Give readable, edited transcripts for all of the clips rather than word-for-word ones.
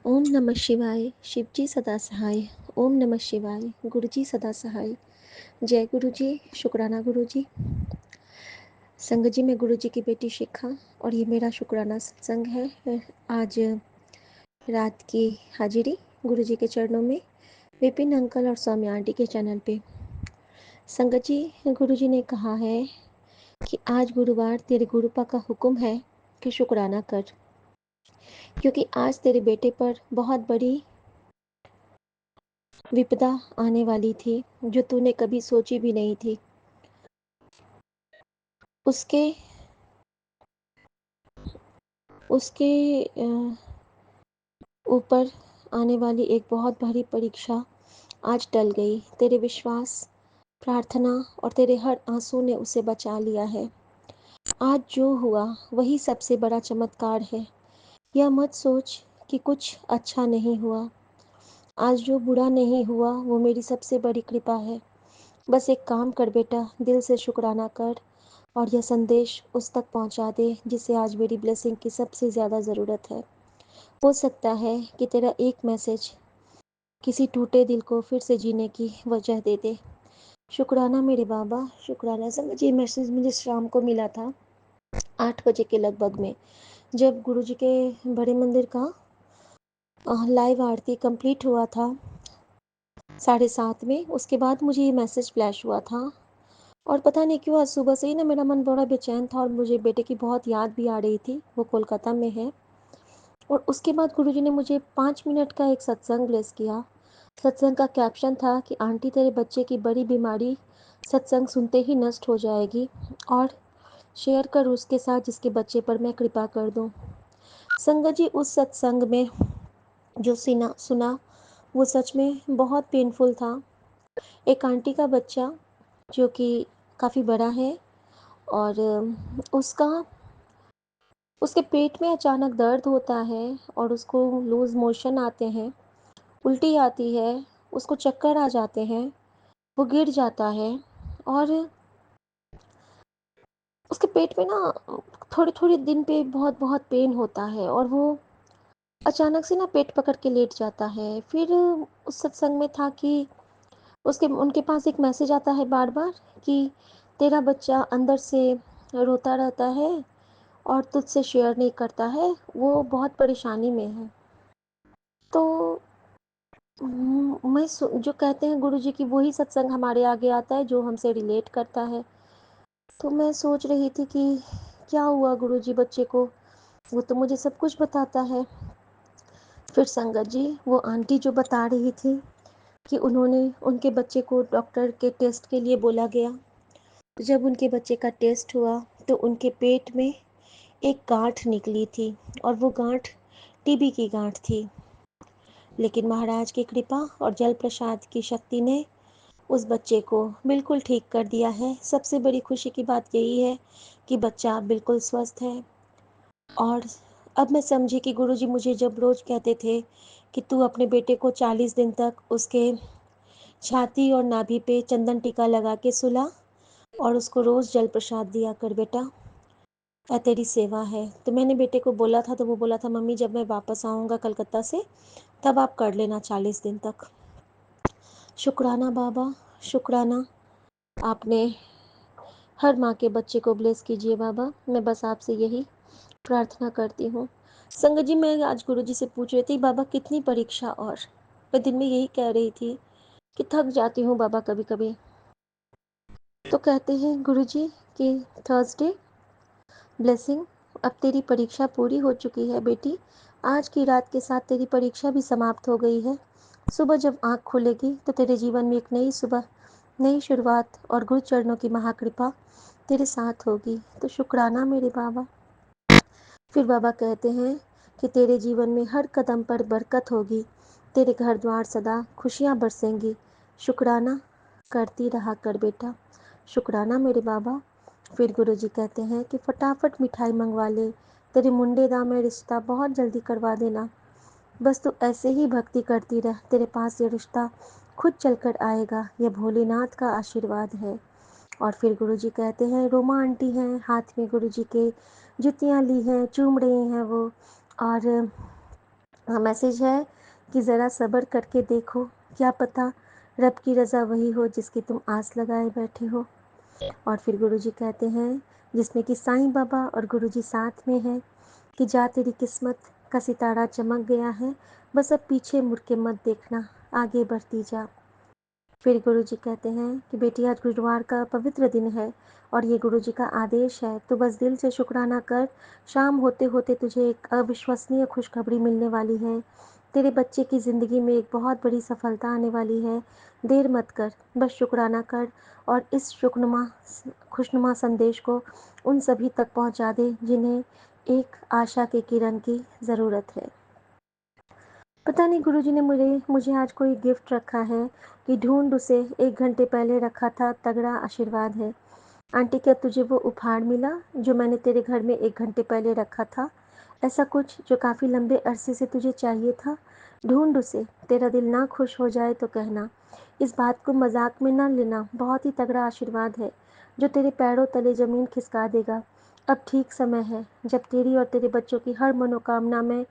ओम नमः शिवाय। शिवजी सदा सहाय। ओम नमः शिवाय। गुरुजी सदा सहाय। जय गुरुजी। शुक्राना गुरुजी। संगत जी, मैं गुरुजी की बेटी शिखा और ये मेरा शुक्राना सत्संग है। आज रात की हाजिरी गुरुजी के चरणों में, विपिन अंकल और सौम्या आंटी के चैनल पे। संगत जी, गुरुजी ने कहा है कि आज गुरुवार तेरे गुरुपा का हुक्म है कि शुक्राना कर, क्योंकि आज तेरे बेटे पर बहुत बड़ी विपदा आने वाली थी जो तूने कभी सोची भी नहीं थी। उसके उसके ऊपर आने वाली एक बहुत भारी परीक्षा आज टल गई। तेरे विश्वास, प्रार्थना और तेरे हर आंसू ने उसे बचा लिया है। आज जो हुआ वही सबसे बड़ा चमत्कार है। यह मत सोच कि कुछ अच्छा नहीं हुआ। आज जो बुरा नहीं हुआ वो मेरी सबसे बड़ी कृपा है। बस एक काम कर बेटा, दिल से शुक्राना कर और यह संदेश उस तक पहुंचा दे जिसे आज मेरी ब्लेसिंग की सबसे ज़्यादा ज़रूरत है। हो सकता है कि तेरा एक मैसेज किसी टूटे दिल को फिर से जीने की वजह दे दे। शुक्राना मेरे बाबा, शुक्राना। समझिए, मैसेज मुझे शाम को मिला था 8 बजे के लगभग में, जब गुरुजी के बड़े मंदिर का लाइव आरती कंप्लीट हुआ था 7:30 में। उसके बाद मुझे ये मैसेज फ्लैश हुआ था और पता नहीं क्यों आज सुबह से ही ना मेरा मन बड़ा बेचैन था और मुझे बेटे की बहुत याद भी आ रही थी। वो कोलकाता में है। और उसके बाद गुरुजी ने मुझे 5 मिनट का एक सत्संग ब्लेस किया। सत्संग का कैप्शन था कि आंटी, तेरे बच्चे की बड़ी बीमारी सत्संग सुनते ही नष्ट हो जाएगी और शेयर कर उसके साथ जिसके बच्चे पर मैं कृपा कर दूं। संगत जी, उस सत्संग में जो सुना वो सच में बहुत पेनफुल था। एक आंटी का बच्चा जो कि काफ़ी बड़ा है और उसका उसके पेट में अचानक दर्द होता है और उसको लूज़ मोशन आते हैं, उल्टी आती है, उसको चक्कर आ जाते हैं, वो गिर जाता है और उसके पेट में ना थोड़ी थोड़ी दिन पे बहुत बहुत पेन होता है और वो अचानक से ना पेट पकड़ के लेट जाता है। फिर उस सत्संग में था कि उसके उनके पास एक मैसेज आता है बार बार कि तेरा बच्चा अंदर से रोता रहता है और तुझसे शेयर नहीं करता है, वो बहुत परेशानी में है। तो जो कहते हैं गुरुजी की वही सत्संग हमारे आगे आता है जो हमसे रिलेट करता है। तो मैं सोच रही थी कि क्या हुआ गुरुजी बच्चे को, वो तो मुझे सब कुछ बताता है। फिर संगत जी, वो आंटी जो बता रही थी कि उन्होंने उनके बच्चे को डॉक्टर के टेस्ट के लिए बोला गया। जब उनके बच्चे का टेस्ट हुआ तो उनके पेट में एक गांठ निकली थी और वो गांठ टीबी की गांठ थी। लेकिन महाराज की कृपा और जल प्रसाद की शक्ति ने उस बच्चे को बिल्कुल ठीक कर दिया है। सबसे बड़ी खुशी की बात यही है कि बच्चा बिल्कुल स्वस्थ है। और अब मैं समझी कि गुरुजी मुझे जब रोज़ कहते थे कि तू अपने बेटे को 40 दिन तक उसके छाती और नाभि पे चंदन टीका लगा के सुला और उसको रोज़ जल प्रसाद दिया कर बेटा, तेरी सेवा है। तो मैंने बेटे को बोला था तो वो बोला था, मम्मी जब मैं वापस आऊँगा कलकत्ता से तब आप कर लेना 40 दिन तक। शुक्राना बाबा, शुक्राना। आपने हर माँ के बच्चे को ब्लेस कीजिए बाबा। मैं बस आपसे यही प्रार्थना करती हूँ। संगत जी, मैं आज गुरुजी से पूछ रही थी बाबा कितनी परीक्षा, और मैं दिन में यही कह रही थी कि थक जाती हूँ बाबा कभी कभी। तो कहते हैं गुरुजी कि थर्सडे ब्लेसिंग, अब तेरी परीक्षा पूरी हो चुकी है बेटी। आज की रात के साथ तेरी परीक्षा भी समाप्त हो गई है। सुबह जब आँख खुलेगी तो तेरे जीवन में एक नई सुबह, नई शुरुआत और गुरु चरणों की महाकृपा तेरे साथ होगी। तो शुक्राना मेरे बाबा। फिर बाबा कहते हैं कि तेरे जीवन में हर कदम पर बरकत होगी, तेरे घर द्वार सदा खुशियाँ बरसेंगी। शुक्राना करती रहा कर बेटा। शुक्राना मेरे बाबा। फिर गुरुजी कहते हैं कि फटाफट मिठाई मंगवा ले, तेरे मुंडे दा में रिश्ता बहुत जल्दी करवा देना। बस तू ऐसे ही भक्ति करती रह, तेरे पास ये रिश्ता खुद चलकर आएगा। यह भोलेनाथ का आशीर्वाद है। और फिर गुरुजी कहते हैं रोमा आंटी हैं, हाथ में गुरुजी के जुतियाँ ली हैं, चूम रही हैं वो, और मैसेज है कि ज़रा सब्र करके देखो, क्या पता रब की रज़ा वही हो जिसकी तुम आस लगाए बैठे हो। और फिर गुरुजी कहते हैं, जिसमें कि साईं बाबा और गुरुजी साथ में हैं, कि जा तेरी किस्मत का सितारा चमक गया है, बस अब पीछे मुड़ के मत देखना, आगे बढ़ती जा। फिर गुरुजी कहते हैं कि बेटी आज गुरुवार का पवित्र दिन है और ये गुरुजी का आदेश है, तो बस दिल से शुक्राना कर, शाम होते होते तुझे एक अविश्वसनीय खुशखबरी मिलने वाली है। तेरे बच्चे की ज़िंदगी में एक बहुत बड़ी सफलता आने वाली है। देर मत कर, बस शुक्राना कर और इस खुशनुमा संदेश को उन सभी तक पहुंचा दे जिन्हें एक आशा के किरण की ज़रूरत है। पता नहीं गुरुजी ने मुझे मुझे आज कोई गिफ्ट रखा है कि ढूंढ उसे, 1 घंटे पहले रखा था, तगड़ा आशीर्वाद है। आंटी क्या तुझे वो उपहार मिला जो मैंने तेरे घर में 1 घंटे पहले रखा था? ऐसा कुछ जो काफ़ी लंबे अरसे से तुझे चाहिए था? ढूंढ उसे, तेरा दिल ना खुश हो जाए तो कहना। इस बात को मजाक में ना लेना, बहुत ही तगड़ा आशीर्वाद है जो तेरे पैरों तले ज़मीन खिसका देगा। अब ठीक समय है जब तेरी और तेरे बच्चों की हर मनोकामना मैं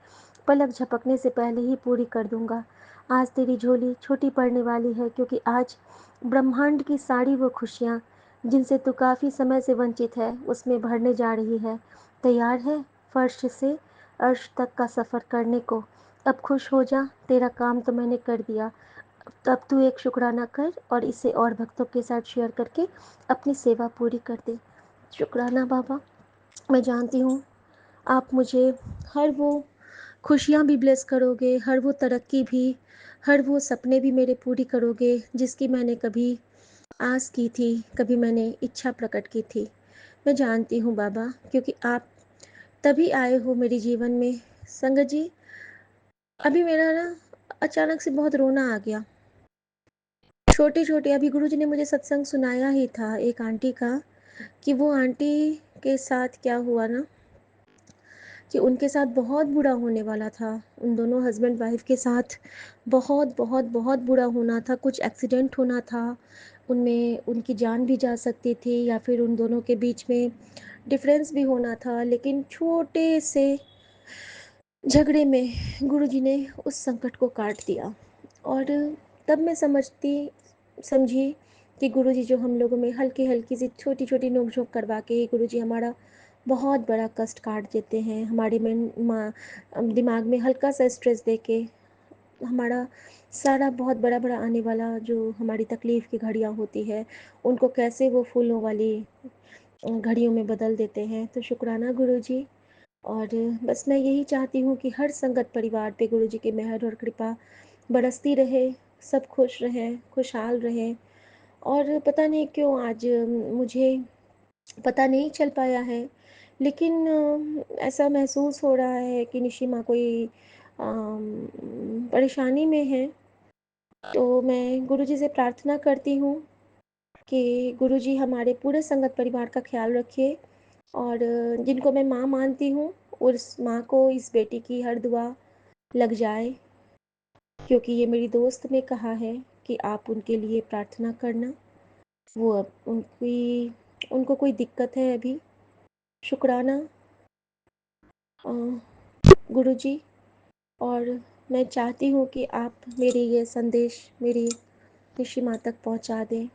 पलक झपकने से पहले ही पूरी कर दूंगा। आज तेरी झोली छोटी पड़ने वाली है, क्योंकि आज ब्रह्मांड की सारी वो खुशियाँ जिनसे तू काफ़ी समय से वंचित है, उसमें भरने जा रही है। तैयार है फर्श से अर्श तक का सफ़र करने को? अब खुश हो जा, तेरा काम तो मैंने कर दिया। तब तू एक शुक्राना कर और इसे और भक्तों के साथ शेयर करके अपनी सेवा पूरी कर दे। शुक्राना बाबा, मैं जानती हूँ आप मुझे हर वो खुशियाँ भी ब्लेस करोगे, हर वो तरक्की भी, हर वो सपने भी मेरे पूरी करोगे जिसकी मैंने कभी आस की थी, कभी मैंने इच्छा प्रकट की थी। मैं जानती हूँ बाबा, क्योंकि आप तभी आए हो मेरे जीवन में। संगत जी, अभी मेरा ना अचानक से बहुत रोना आ गया। छोटे-छोटे अभी गुरुजी ने मुझे सत्संग सुनाया ही था एक आंटी का, कि वो आंटी के साथ क्या हुआ ना, कि उनके साथ बहुत बुरा होने वाला था। उन दोनों हस्बैंड वाइफ के साथ बहुत बहुत बहुत बुरा होना था, कुछ एक्सीडेंट होना था, उनमें उनकी जान भी जा सकती थी या फिर उन दोनों के बीच में डिफरेंस भी होना था। लेकिन छोटे से झगड़े में गुरुजी ने उस संकट को काट दिया। और तब मैं समझी कि गुरुजी जो हम लोगों में हल्की हल्की सी छोटी छोटी नोक झोंक करवा के ही गुरुजी हमारा बहुत बड़ा कष्ट काट देते हैं, हमारे दिमाग में हल्का सा स्ट्रेस दे के हमारा सारा बहुत बड़ा बड़ा आने वाला जो हमारी तकलीफ़ की घड़ियाँ होती है, उनको कैसे वो फूलों वाली घड़ियों में बदल देते हैं। तो शुक्राना गुरुजी। और बस मैं यही चाहती हूँ कि हर संगत परिवार पे गुरुजी की मेहर और कृपा बरसती रहे, सब खुश रहें, खुशहाल रहें। और पता नहीं क्यों आज मुझे पता नहीं चल पाया है, लेकिन ऐसा महसूस हो रहा है कि निशि माँ कोई परेशानी में है। तो मैं गुरुजी से प्रार्थना करती हूँ कि गुरुजी हमारे पूरे संगत परिवार का ख्याल रखिए, और जिनको मैं माँ मानती हूँ, उस माँ को इस बेटी की हर दुआ लग जाए, क्योंकि ये मेरी दोस्त ने कहा है कि आप उनके लिए प्रार्थना करना। वो अब उनको कोई दिक्कत है अभी। शुक्राना गुरुजी। और मैं चाहती हूँ कि आप मेरी ये संदेश मेरी ऋषि माँ तक पहुँचा दें।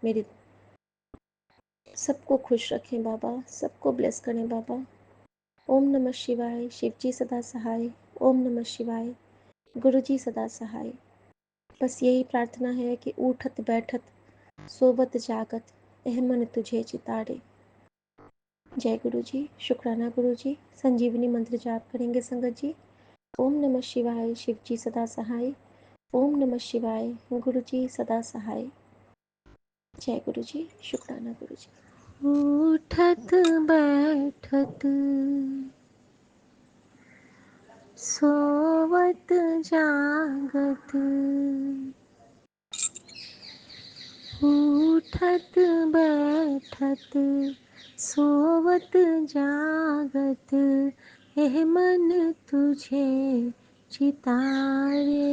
मेरे सबको खुश रखें बाबा, सबको ब्लेस करें बाबा। ओम नमः शिवाय। शिवजी सदा सहाय। ओम नमः शिवाय। गुरुजी सदा सहाय। बस यही प्रार्थना है कि उठत बैठत सोवत जागत एह मन तुझे चितारे। जय गुरु जी। शुक्राना गुरु जी। संजीवनी मंत्र जाप करेंगे संगत जी। ओम नमः शिवाय। शिव जी सदा सहाय। ओम नमः शिवाय। गुरु जी सदा सहाय। जय गुरु जी। शुक्राना गुरु जी। उठत बैठत सोवत जागत, उठत बैठत सोवत जागत, एह मन तुझे चितारे।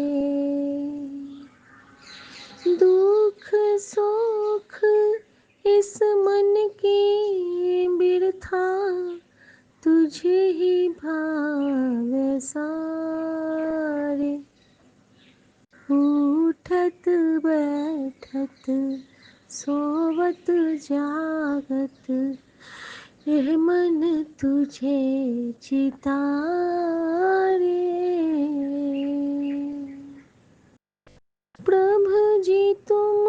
दुख सुख इस मन की बिरथा, तुझे ही भावे सारे, उठत बैठत सोवत जागत, यह मन तुझे चितारे। प्रभु जी तुम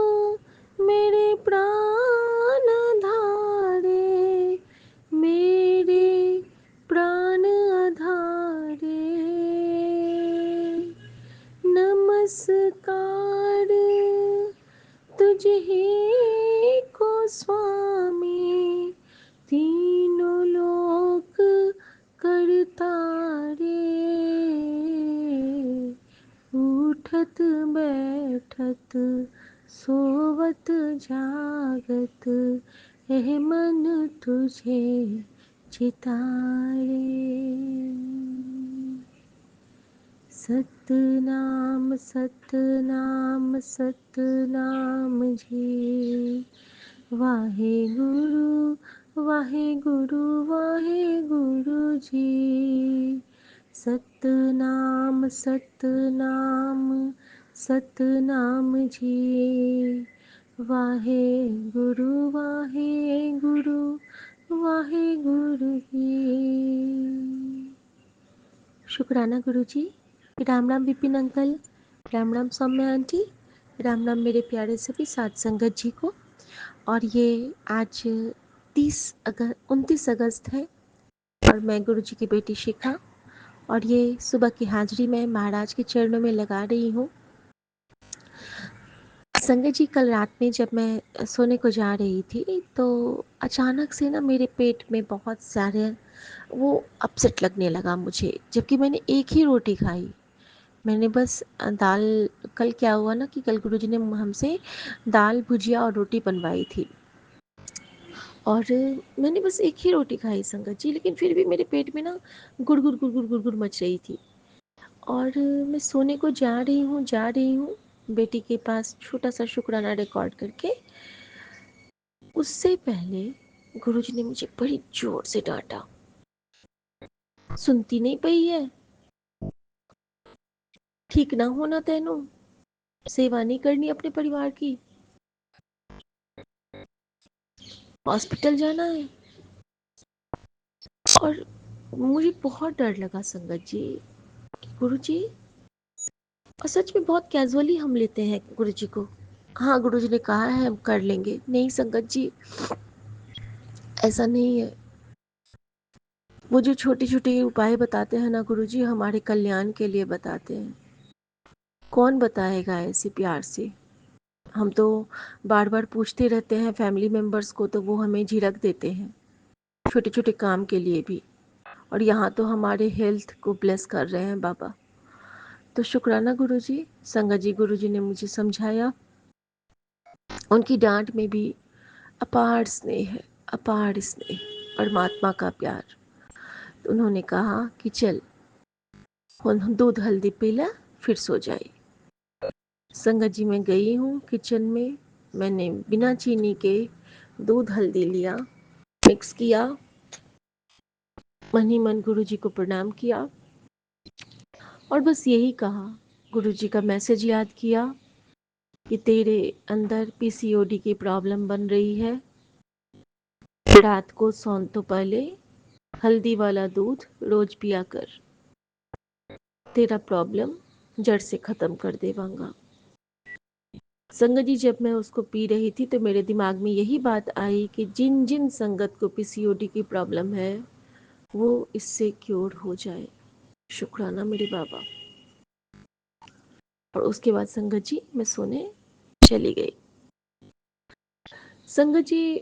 मेरे प्राण धारे, मेरे प्राण आधारे, नमस्कार तुझे को स्वामी, तीनों लोक करतारे, उठत बैठत सोवत जागत, यह मन तुझे चितारे। सतनाम सतनाम सतनाम जी, वाहे गुरु वाहे गुरु वाहे गुरु जी। सतनाम सतनाम सतनाम जी, वाहे गुरु वाहे गुरु जी। शुक्राना गुरु जी। राम राम विपिन अंकल, राम राम सौम्या आंटी, राम राम मेरे प्यारे सभी साथ संगत जी को। और ये आज 29 अगस्त है और मैं गुरु जी की बेटी शिखा, और ये सुबह की हाजिरी मैं महाराज के चरणों में लगा रही हूँ। संगत जी, कल रात में जब मैं सोने को जा रही थी तो अचानक से ना मेरे पेट में बहुत सारे वो अपसेट लगने लगा मुझे, जबकि मैंने एक ही रोटी खाई। मैंने बस दाल, कल क्या हुआ ना कि कल गुरुजी ने हमसे दाल भुजिया और रोटी बनवाई थी और मैंने बस एक ही रोटी खाई संगत जी, लेकिन फिर भी मेरे पेट में ना गुड़गुड़ गुड़गुड़ गुड़गुड़ मच रही थी। और मैं सोने को जा रही हूँ बेटी के पास छोटा सा शुक्राना रिकॉर्ड करके। उससे पहले गुरुजी ने मुझे बड़ी जोर से डांटा, सुनती नहीं पई है, ठीक ना होना तेनों, सेवा नहीं करनी अपने परिवार की, हॉस्पिटल जाना है। और मुझे बहुत डर लगा संगत जी, गुरु जी, और सच में बहुत कैजुअली हम लेते हैं गुरु जी को। हाँ गुरु जी ने कहा है हम कर लेंगे, नहीं संगत जी ऐसा नहीं है। वो जो छोटे छोटे उपाय बताते हैं ना गुरु जी, हमारे कल्याण के लिए बताते हैं। कौन बताएगा ऐसे प्यार से? हम तो बार बार पूछते रहते हैं फैमिली मेंबर्स को, तो वो हमें झिड़क देते हैं छोटे छोटे काम के लिए भी, और यहाँ तो हमारे हेल्थ को ब्लेस कर रहे हैं बाबा। तो शुक्राना गुरुजी, संगत जी गुरुजी ने मुझे समझाया। उनकी डांट में भी अपार स्नेह है, अपार स्नेह, परमात्मा का प्यार। तो उन्होंने कहा कि चल दूध हल्दी पीला फिर सो जाए। संगत जी मैं गई हूँ किचन में, मैंने बिना चीनी के दूध हल्दी लिया, मिक्स किया, मन ही मन गुरु जी को प्रणाम किया और बस यही कहा, गुरु जी का मैसेज याद किया कि तेरे अंदर पीसीओडी की प्रॉब्लम बन रही है, रात को सोने तो पहले हल्दी वाला दूध रोज पिया कर, तेरा प्रॉब्लम जड़ से खत्म कर देवांगा। संगत जी जब मैं उसको पी रही थी तो मेरे दिमाग में यही बात आई कि जिन जिन संगत को पीसीओडी की प्रॉब्लम है वो इससे क्योर हो जाए। शुक्राना मेरे बाबा। और उसके बाद संगत जी मैं सोने चली गई। संगत जी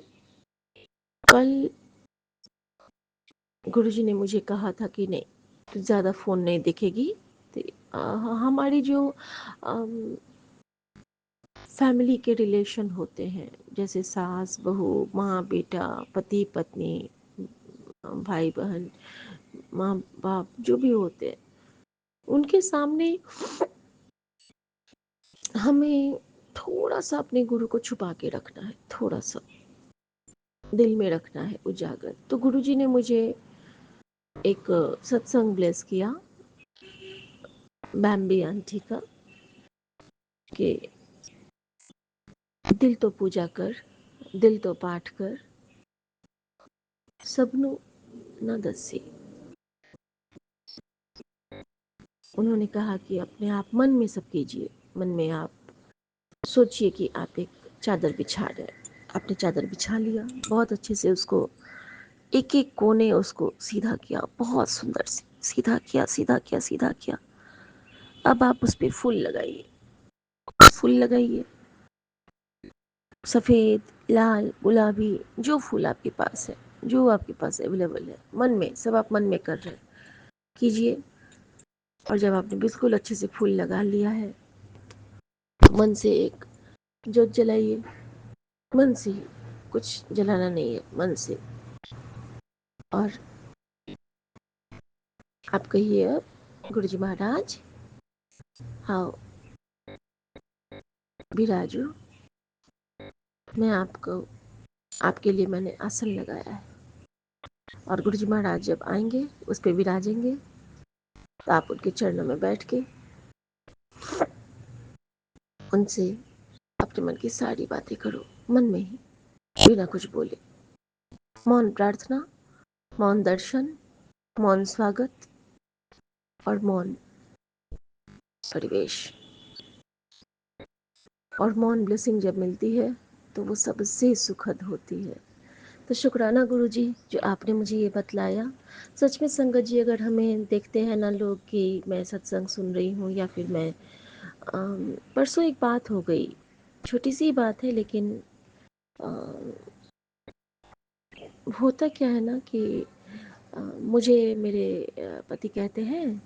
कल गुरुजी ने मुझे कहा था कि नहीं तो ज़्यादा फ़ोन नहीं देखेगी। तो हमारी जो फैमिली के रिलेशन होते हैं, जैसे सास बहू, माँ बेटा, पति पत्नी, भाई बहन, माँ बाप, जो भी होते हैं, उनके सामने हमें थोड़ा सा अपने गुरु को छुपा के रखना है, थोड़ा सा दिल में रखना है उजागर। तो गुरुजी ने मुझे एक सत्संग ब्लेस किया बैम्बी आंटी का कि दिल तो पूजा कर, दिल तो पाठ कर, सबनों न दसी। उन्होंने कहा कि अपने आप मन में सब कीजिए, मन में आप सोचिए कि आप एक चादर बिछा रहे हैं। आपने चादर बिछा लिया, बहुत अच्छे से उसको एक एक कोने उसको सीधा किया, बहुत सुंदर से सीधा किया, सीधा किया, सीधा किया। अब आप उस पर फूल लगाइए, फूल लगाइए, सफ़ेद, लाल, गुलाबी, जो फूल आपके पास है, जो आपके पास अवेलेबल है, मन में सब आप मन में कर रहे हैं, कीजिए। और जब आपने बिल्कुल अच्छे से फूल लगा लिया है, मन से एक जोत जलाइए, मन से ही, कुछ जलाना नहीं है, मन से। और आप कहिए, अब गुरु जी महाराज आओ, विराजो, मैं आपको, आपके लिए मैंने आसन लगाया है। और गुरु जी महाराज जब आएंगे, उस पर विराजेंगे, तो आप उनके चरणों में बैठ के उनसे अपने मन की सारी बातें करो, मन में ही, बिना कुछ बोले। मौन प्रार्थना, मौन दर्शन, मौन स्वागत और मौन परिवेश। और मौन ब्लेसिंग जब मिलती है तो वो सबसे सुखद होती है। तो शुक्राना गुरु जी जो आपने मुझे ये बतलाया। सच में संगत जी, अगर हमें देखते हैं ना लोग कि मैं सत्संग सुन रही हूँ या फिर मैं परसों एक बात हो गई, छोटी सी बात है, लेकिन होता क्या है ना कि मुझे मेरे पति कहते हैं,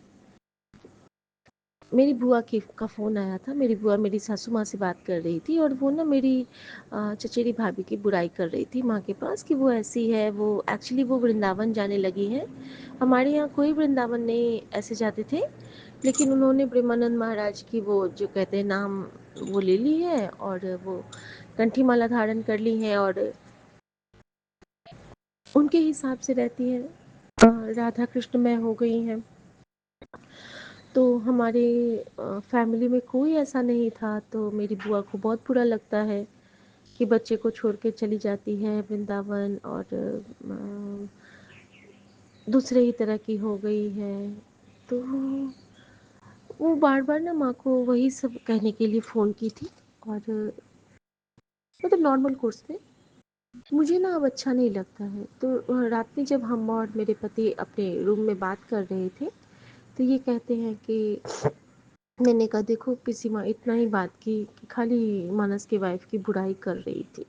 मेरी बुआ का फ़ोन आया था। मेरी बुआ मेरी सासू माँ से बात कर रही थी और वो ना मेरी चचेरी भाभी की बुराई कर रही थी माँ के पास कि वो ऐसी है, वो एक्चुअली वो वृंदावन जाने लगी है। हमारे यहाँ कोई वृंदावन नहीं ऐसे जाते थे, लेकिन उन्होंने प्रेमानंद महाराज की वो जो कहते हैं नाम वो ले ली है और वो कंठी माला धारण कर ली है और उनके हिसाब से रहती है, राधा कृष्ण में हो गई हैं। तो हमारे फैमिली में कोई ऐसा नहीं था, तो मेरी बुआ को बहुत बुरा लगता है कि बच्चे को छोड़ के चली जाती है वृंदावन और दूसरे ही तरह की हो गई है। तो वो बार बार ना माँ को वही सब कहने के लिए फ़ोन की थी और मतलब नॉर्मल कोर्स में। मुझे ना अब अच्छा नहीं लगता है। तो रात में जब हम और मेरे पति अपने रूम में बात कर रहे थे, तो ये कहते हैं कि मैंने कहा देखो पिसी माँ इतना ही बात की कि खाली मानस की वाइफ की बुराई कर रही थी।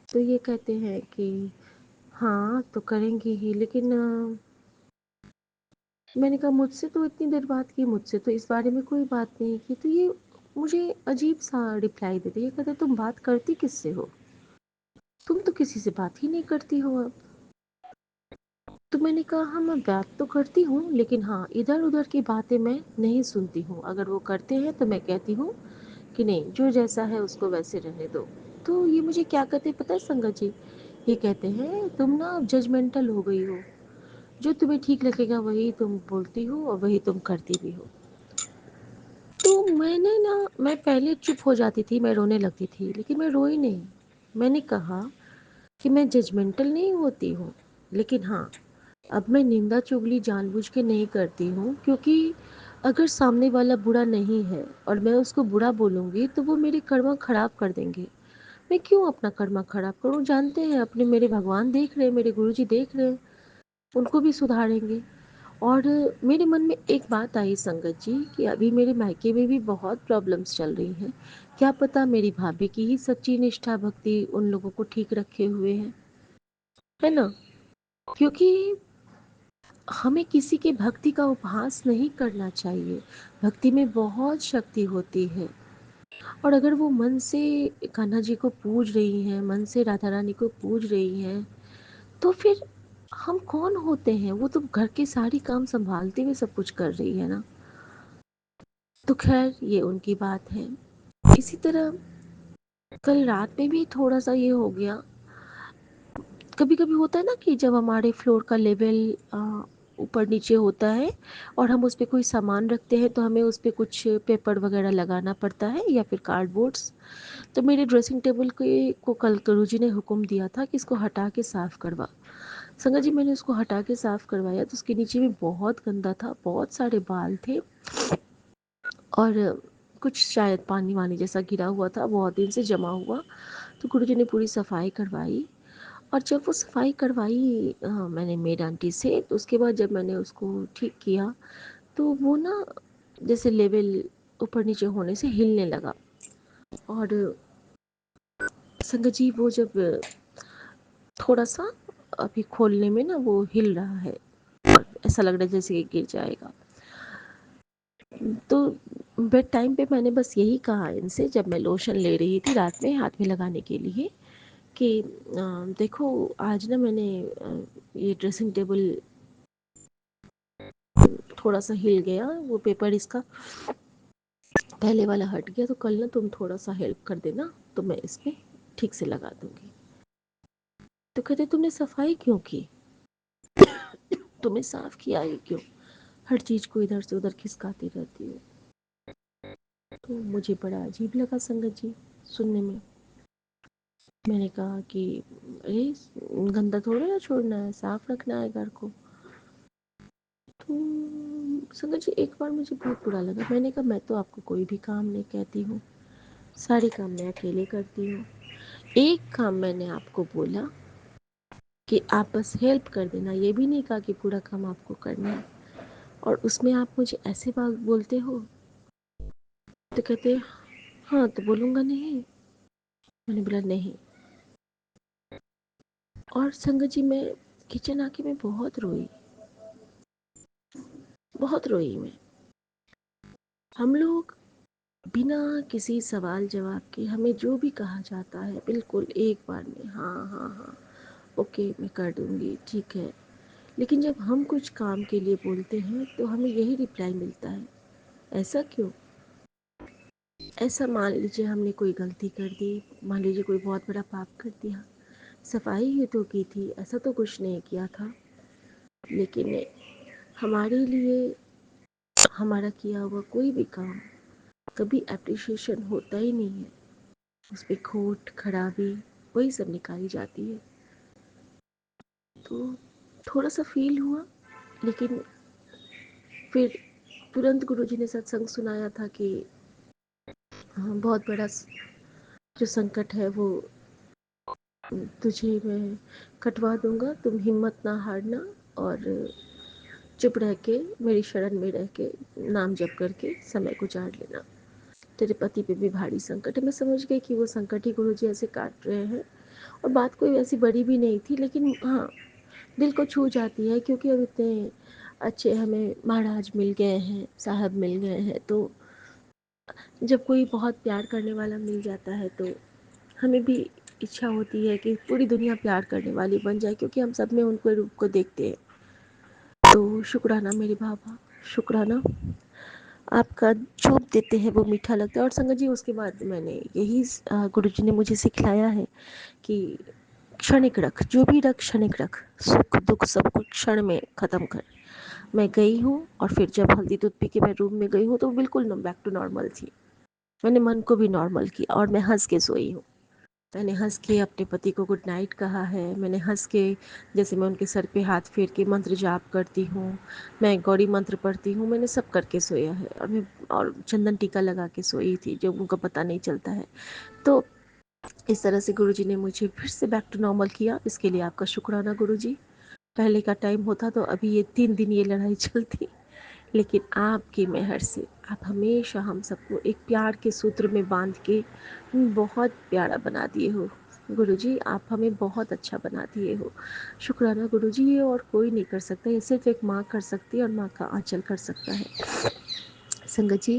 तो ये कहते हैं कि हाँ तो करेंगे ही, लेकिन मैंने कहा मुझसे तो इतनी देर बात की, मुझसे तो इस बारे में कोई बात नहीं की। तो ये मुझे अजीब सा रिप्लाई देते, ये कहते तुम बात करती किससे हो, तुम तो किसी से बात ही नहीं करती हो अब। तो मैंने कहा हाँ मैं बात तो करती हूँ, लेकिन हाँ इधर उधर की बातें मैं नहीं सुनती हूँ। अगर वो करते हैं तो मैं कहती हूँ कि नहीं, जो जैसा है उसको वैसे रहने दो। तो ये मुझे क्या कहते हैं पता है संगत जी, ये कहते हैं तुम ना जजमेंटल हो गई हो, जो तुम्हें ठीक लगेगा वही तुम बोलती हो और वही तुम करती भी हो। तो मैंने ना, मैं पहले चुप हो जाती थी, मैं रोने लगती थी, लेकिन मैं रोई नहीं। मैंने कहा कि मैं जजमेंटल नहीं होती हूँ, लेकिन हाँ अब मैं निंदा चुगली जानबूझ के नहीं करती हूँ, क्योंकि अगर सामने वाला बुरा नहीं है और मैं उसको बुरा बोलूँगी तो वो मेरे कर्मा खराब कर देंगे। मैं क्यों अपना कर्मा खराब करूँ, जानते हैं अपने मेरे भगवान देख रहे हैं, मेरे गुरुजी देख रहे हैं, उनको भी सुधारेंगे। और मेरे मन में एक बात आई संगत जी कि अभी मेरे मायके में भी बहुत प्रॉब्लम्स चल रही हैं। क्या पता मेरी भाभी की ही सच्ची निष्ठा भक्ति उन लोगों को ठीक रखे हुए है ना। क्योंकि हमें किसी के भक्ति का उपहास नहीं करना चाहिए। भक्ति में बहुत शक्ति होती है। और अगर वो मन से कान्हा जी को पूज रही हैं, मन से राधा रानी को पूज रही हैं, तो फिर हम कौन होते हैं। वो तो घर के सारी काम संभालते हुए सब कुछ कर रही है ना। तो खैर ये उनकी बात है। इसी तरह कल रात में भी थोड़ा सा ये हो गया। कभी कभी होता है ना कि जब हमारे फ्लोर का लेवल ऊपर नीचे होता है और हम उस पे कोई सामान रखते हैं तो हमें उस पे कुछ पेपर वगैरह लगाना पड़ता है या फिर कार्डबोर्ड्स। तो मेरे ड्रेसिंग टेबल के को कल गुरुजी ने हुक्म दिया था कि इसको हटा के साफ़ करवा। संगत जी मैंने उसको हटा के साफ़ करवाया तो उसके नीचे भी बहुत गंदा था, बहुत सारे बाल थे और कुछ शायद पानी वानी जैसा गिरा हुआ था, बहुत दिन से जमा हुआ। तो गुरुजी ने पूरी सफाई करवाई और जब वो सफाई करवाई मैंने मेड आंटी से, तो उसके बाद जब मैंने उसको ठीक किया तो वो ना जैसे लेवल ऊपर नीचे होने से हिलने लगा। और संगत जी वो जब थोड़ा सा अभी खोलने में ना वो हिल रहा है और ऐसा लग रहा है जैसे कि गिर जाएगा। तो बेड टाइम पे मैंने बस यही कहा इनसे, जब मैं लोशन ले रही थी रात में हाथ में लगाने के लिए, कि देखो आज ना मैंने ये ड्रेसिंग टेबल थोड़ा सा हिल गया, वो पेपर इसका पहले वाला हट गया, तो कल ना तुम थोड़ा सा हेल्प कर देना तो मैं इसमें ठीक से लगा दूंगी। तो कहते तुमने सफाई क्यों की, तुम्हें साफ किया ही क्यों, हर चीज़ को इधर से उधर खिसकाती रहती हो। तो मुझे बड़ा अजीब लगा संगत जी सुनने में। मैंने कहा कि अरे गंदा थोड़ा ना छोड़ना है, साफ रखना है घर को। तो संगत जी एक बार मुझे बहुत बुरा लगा, मैंने कहा मैं तो आपको कोई भी काम नहीं कहती हूँ, सारे काम मैं अकेले करती हूँ। एक काम मैंने आपको बोला कि आप बस हेल्प कर देना, ये भी नहीं कहा कि पूरा काम आपको करना है, और उसमें आप मुझे ऐसे बात बोलते हो। तो कहते हाँ तो बोलूँगा नहीं। मैंने बोला नहीं। और संगत जी मैं किचन आके मैं बहुत रोई, बहुत रोई मैं। हम लोग बिना किसी सवाल जवाब के हमें जो भी कहा जाता है बिल्कुल एक बार में हाँ हाँ हाँ ओके मैं कर दूँगी ठीक है, लेकिन जब हम कुछ काम के लिए बोलते हैं तो हमें यही रिप्लाई मिलता है, ऐसा क्यों। ऐसा मान लीजिए हमने कोई गलती कर दी, मान लीजिए कोई बहुत बड़ा पाप कर दिया, सफाई ही तो की थी, ऐसा तो कुछ नहीं किया था, लेकिन हमारे लिए हमारा किया हुआ कोई भी काम कभी अप्रिशिएशन होता ही नहीं है, उस पर खोट खराबी वही सब निकाली जाती है। तो थोड़ा सा फील हुआ, लेकिन फिर तुरंत गुरुजी ने सत्संग सुनाया था कि हाँ बहुत बड़ा जो संकट है वो तुझे मैं कटवा दूंगा, तुम हिम्मत ना हारना और चुप रह के मेरी शरण में रह के नाम जप करके समय गुजार लेना, तेरे पति पे भी भारी संकट है। मैं समझ गई कि वो संकट ही गुरुजी ऐसे काट रहे हैं, और बात कोई वैसी बड़ी भी नहीं थी, लेकिन हाँ दिल को छू जाती है, क्योंकि अब इतने अच्छे हमें महाराज मिल गए हैं, साहब मिल गए हैं, तो जब कोई बहुत प्यार करने वाला मिल जाता है तो हमें भी इच्छा होती है कि पूरी दुनिया प्यार करने वाली बन जाए, क्योंकि हम सब में उनको रूप को देखते हैं। तो शुक्राना मेरे बाबा, शुक्राना, आपका जो देते हैं वो मीठा लगता है। और संगत जी उसके बाद मैंने यही गुरुजी ने मुझे सिखलाया है कि क्षणिक रख, जो भी रख क्षणिक रख, सुख दुख सब कुछ क्षण में ख़त्म कर। मैं गई हूँ और फिर जब हल्दी दूध पी के मैं रूम में गई हूँ तो बिल्कुल बैक टू नॉर्मल थी। मैंने मन को भी नॉर्मल किया और मैं हंस के सोई हूँ। मैंने हंस के अपने पति को गुड नाइट कहा है, मैंने हंस के जैसे मैं उनके सर पे हाथ फेर के मंत्र जाप करती हूँ, मैं गौरी मंत्र पढ़ती हूँ, मैंने सब करके सोया है। और मैं और चंदन टीका लगा के सोई थी, जो उनको पता नहीं चलता है। तो इस तरह से गुरुजी ने मुझे फिर से बैक टू नॉर्मल किया, इसके लिए आपका शुक्राना गुरुजी। पहले का टाइम होता तो अभी ये 3 दिन ये लड़ाई चलती, लेकिन आपकी मेहर से आप हमेशा हम सबको एक प्यार के सूत्र में बांध के बहुत प्यारा बना दिए हो गुरुजी, आप हमें बहुत अच्छा बना दिए हो। शुक्राना गुरुजी, ये और कोई नहीं कर सकता, ये सिर्फ एक माँ कर सकती है और माँ का आंचल कर सकता है। संगत जी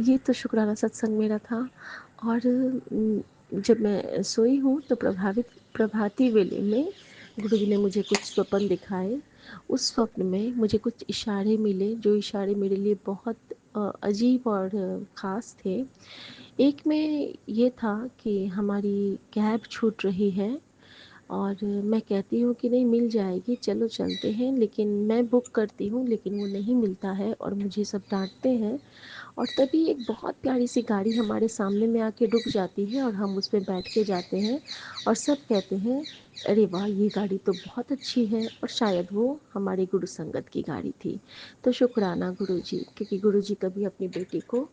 ये तो शुक्राना सत्संग मेरा था। और जब मैं सोई हूँ तो प्रभाती वेले में गुरुजी ने मुझे कुछ स्वप्न दिखाए। उस स्वप्न में मुझे कुछ इशारे मिले, जो इशारे मेरे लिए बहुत अजीब और ख़ास थे। एक में ये था कि हमारी कैब छूट रही है, और मैं कहती हूँ कि नहीं मिल जाएगी, चलो चलते हैं, लेकिन मैं बुक करती हूँ लेकिन वो नहीं मिलता है और मुझे सब डांटते हैं। और तभी एक बहुत प्यारी सी गाड़ी हमारे सामने में आके रुक जाती है और हम उस पर बैठ के जाते हैं और सब कहते हैं अरे वाह ये गाड़ी तो बहुत अच्छी है, और शायद वो हमारे गुरु संगत की गाड़ी थी। तो शुक्राना गुरु जी, क्योंकि गुरु जी कभी अपनी बेटी को